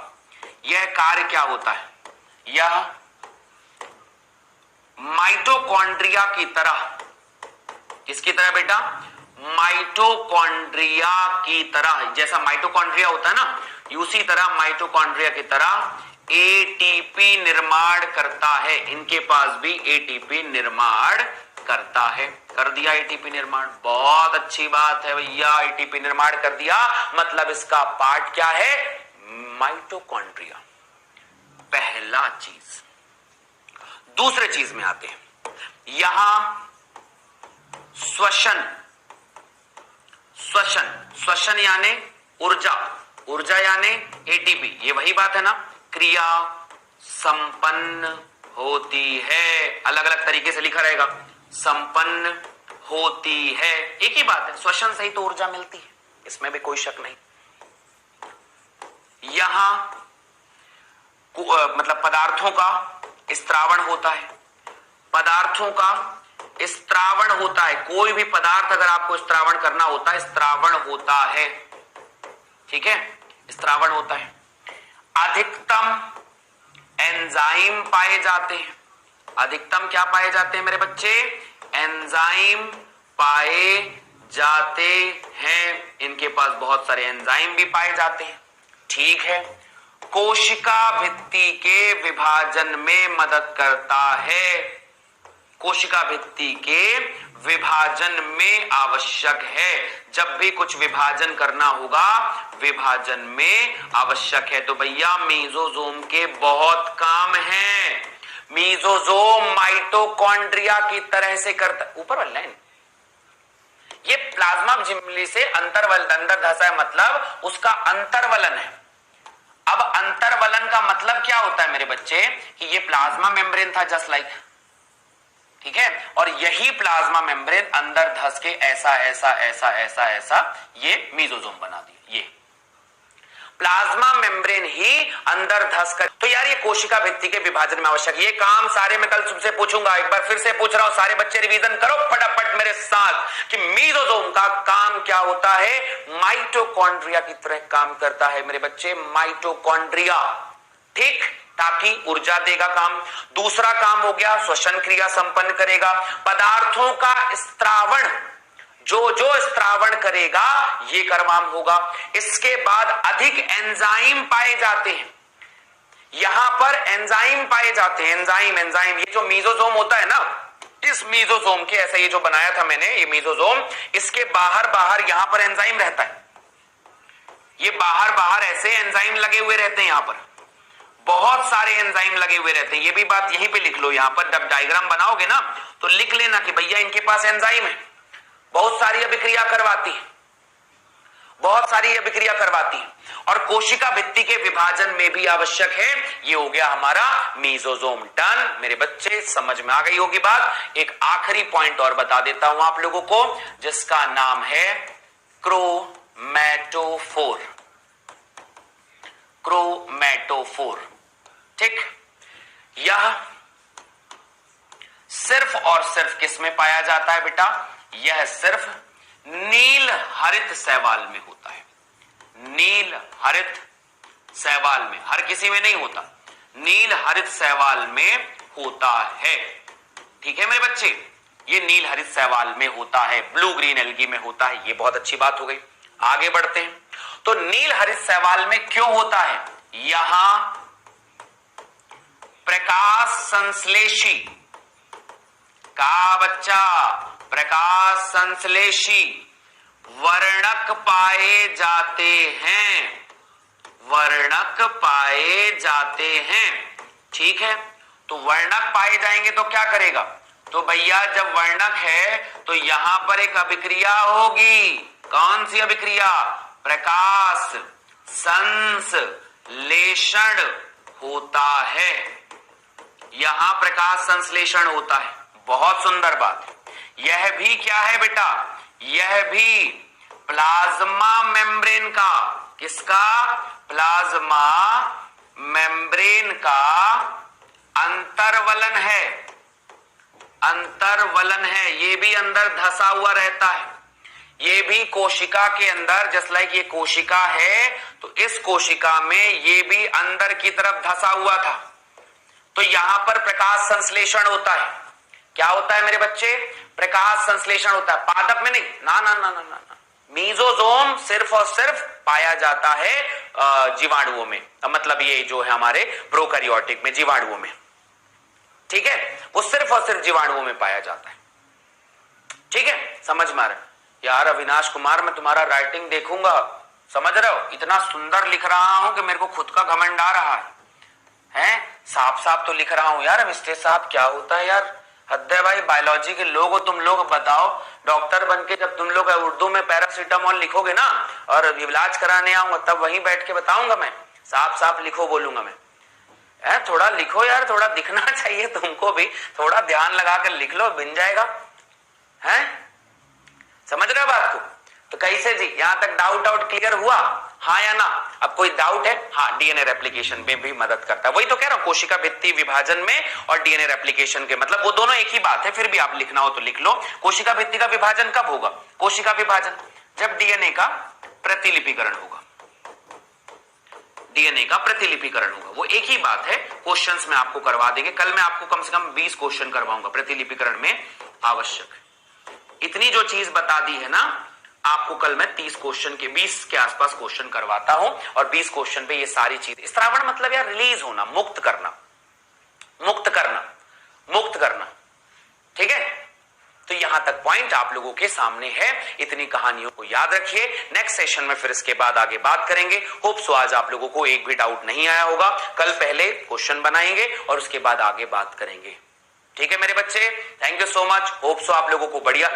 यह कार्य क्या होता है, यह माइटोकॉन्ड्रिया की तरह, किसकी तरह बेटा, माइटोकॉन्ड्रिया की तरह, जैसा माइटोकॉन्ड्रिया होता है ना, उसी तरह माइटोकॉन्ड्रिया की तरह एटीपी निर्माण करता है। इनके पास भी एटीपी निर्माण करता है। कर दिया एटीपी निर्माण, बहुत अच्छी बात है भैया, एटीपी निर्माण कर दिया, मतलब इसका पार्ट क्या है, माइटोकॉन्ड्रिया। पहला चीज। दूसरे चीज में आते हैं, यहां श्वसन, श्वसन, श्वसन यानी ऊर्जा, ऊर्जा यानी एटीपी, ये वही बात है ना, क्रिया संपन्न होती है, अलग अलग तरीके से लिखा रहेगा, संपन्न होती है, एक ही बात है, श्वसन से ही तो ऊर्जा मिलती है, इसमें भी कोई शक नहीं। यहां मतलब पदार्थों का स्त्रावण होता है, पदार्थों का स्त्रावण होता है। कोई भी पदार्थ अगर आपको स्त्रावण करना होता है, स्त्रावण होता है, ठीक है, स्त्रावण होता है। अधिकतम एंजाइम पाए जाते हैं। अधिकतम क्या पाए जाते हैं मेरे बच्चे? एंजाइम पाए जाते हैं। इनके पास बहुत सारे एंजाइम भी पाए जाते हैं, ठीक है। कोशिका भित्ति के विभाजन में मदद करता है। कोशिका भित्ति के विभाजन में आवश्यक है। जब भी कुछ विभाजन करना होगा, विभाजन में आवश्यक है। तो भैया मेसोजोम के बहुत काम हैं। मेसोजोम माइटोकॉन्ड्रिया की तरह से करता, ऊपर वाली लाइन, ये प्लाज्मा झिल्ली से अंदर धसा है, मतलब उसका अंतर्वलन है। अब अंतर्वलन का मतलब क्या होता है मेरे बच्चे? कि ये प्लाज्मा मेम्ब्रेन था जस्ट लाइक, ठीक है, और यही प्लाज्मा मेम्ब्रेन अंदर धस के ऐसा ऐसा ऐसा ऐसा ऐसा ये मेसोजोम बना दिया। ये प्लाज्मा मेम्ब्रेन ही अंदर धस कर, तो यार ये कोशिका भित्ति के विभाजन में आवश्यक, ये काम सारे मैं कल तुमसे पूछूंगा। एक बार फिर से पूछ रहा हूं, सारे बच्चे रिवीजन करो फटाफट मेरे साथ कि मेसोजोम का काम क्या होता है। माइटोकॉन्ड्रिया की तरह काम करता है मेरे बच्चे, माइटोकॉन्ड्रिया, ठीक, ताकि ऊर्जा देगा काम। दूसरा काम हो गया श्वसन क्रिया संपन्न करेगा। पदार्थों का स्त्रावण, जो स्त्रावण करेगा ये कर्माम होगा। इसके बाद अधिक एंजाइम पाए जाते हैं। यहां पर एंजाइम पाए जाते हैं, एंजाइम, ये जो मेसोजोम होता है ना, इस मेसोजोम के ऐसा ये जो बनाया था मैंने, ये मेसोजोम, इसके बाहर यहां पर एंजाइम रहता है। ये बाहर ऐसे एंजाइम लगे हुए रहते हैं, यहां पर बहुत सारे एंजाइम लगे हुए रहते हैं। ये भी बात यहीं पे लिख लो, यहां पर जब डायग्राम बनाओगे ना तो लिख लेना कि भैया इनके पास एंजाइम है, बहुत सारी अभिक्रिया करवाती है, बहुत सारी अभिक्रिया करवाती है, और कोशिका भित्ति के विभाजन में भी आवश्यक है। ये हो गया हमारा मेसोजोम टर्न। मेरे बच्चे समझ में आ गई होगी बात। एक आखिरी पॉइंट और बता देता हूं आप लोगों को, जिसका नाम है क्रोमैटोफोर। क्रोमैटोफोर, ठीक, यह सिर्फ और सिर्फ किस में पाया जाता है बेटा? यह सिर्फ नील हरित शैवाल में होता है। नील हरित शैवाल में, हर किसी में नहीं होता, नील हरित शैवाल में होता है, ठीक है मेरे बच्चे, ये नील हरित शैवाल में होता है, ब्लू ग्रीन एल्गी में होता है। ये बहुत अच्छी बात हो गई। आगे बढ़ते हैं, तो नील हरित शैवाल में क्यों होता है? यहां प्रकाश संश्लेषी का बच्चा, प्रकाश संश्लेषी वर्णक पाए जाते हैं, वर्णक पाए जाते हैं, ठीक है। तो वर्णक पाए जाएंगे तो क्या करेगा? तो भैया जब वर्णक है तो यहां पर एक अभिक्रिया होगी। कौन सी अभिक्रिया? प्रकाश संश्लेषण होता है। यहां प्रकाश संश्लेषण होता है। बहुत सुंदर बात। यह भी क्या है बेटा? यह भी प्लाज्मा मेम्ब्रेन का, किसका? प्लाज्मा मेम्ब्रेन का अंतर्वलन है, अंतर्वलन है। ये भी अंदर धसा हुआ रहता है। ये भी कोशिका के अंदर, जस्ट लाइक ये कोशिका है तो इस कोशिका में ये भी अंदर की तरफ धसा हुआ था। तो यहां पर प्रकाश संश्लेषण होता है। क्या होता है मेरे बच्चे? प्रकाश संश्लेषण होता है, पादप में नहीं। ना ना ना ना ना, मेसोजोम सिर्फ और सिर्फ पाया जाता है जीवाणुओं में, मतलब ये जो है हमारे प्रोकैरियोटिक में, जीवाणुओं में, ठीक है, वो सिर्फ और सिर्फ जीवाणुओं में पाया जाता है, ठीक है। समझ में आ रहा है? यार अविनाश कुमार, मैं तुम्हारा राइटिंग देखूंगा, समझ रहे हो, इतना सुंदर लिख रहा हूं कि मेरे को खुद का घमंड आ रहा है। साफ साफ तो लिख रहा हूं यार। मिस्टर साहब क्या होता है यार, हद है भाई। बायोलॉजी के लोग हो तुम लोग, बताओ डॉक्टर बनके जब तुम लोग उर्दू में पैरासीटामोल लिखोगे ना और इलाज कराने आऊंगा तब वहीं बैठ के बताऊंगा मैं। साफ साफ लिखो बोलूंगा मैं। थोड़ा लिखो यार, थोड़ा दिखना चाहिए तुमको भी, थोड़ा ध्यान लगा कर लिख लो, बन जाएगा। है समझ रहे हो बात को? तो कैसे जी, यहां तक डाउट क्लियर हुआ, हाँ या ना? अब कोई डाउट है? हाँ, डीएनए रेप्लिकेशन में भी मदद करता है। वही तो कह रहा हूं, कोशिका भित्ति विभाजन में और डीएनए रेप्लिकेशन के मतलब वो दोनों एक ही बात है। फिर भी आप लिखना हो तो लिख लो। कोशिका भित्ति का विभाजन कब होगा? कोशिका विभाजन जब डीएनए का प्रतिलिपिकरण होगा। डीएनए का प्रतिलिपिकरण होगा, वो एक ही बात है। क्वेश्चंस में आपको करवा देंगे। कल मैं आपको कम से कम 20 क्वेश्चन करवाऊंगा प्रतिलिपिकरण में आवश्यक। इतनी जो चीज बता दी है ना, आपको कल मैं 30 क्वेश्चन के 20 के आसपास क्वेश्चन करवाता हूं और 20 क्वेश्चन पे ये सारी चीज। स्त्रावण मतलब यार रिलीज होना, मुक्त करना, मुक्त करना, मुक्त करना। ठीक है, तो यहां तक पॉइंट आप लोगों के सामने है। इतनी कहानियों को याद रखिए। नेक्स्ट सेशन में फिर इसके बाद आगे बात करेंगे। होप सो आज आप लोगों को एक भी डाउट नहीं आया होगा। कल पहले क्वेश्चन बनाएंगे और उसके बाद आगे बात करेंगे। ठीक है मेरे बच्चे, thank you so much. Hope so आप लोगों को बढ़िया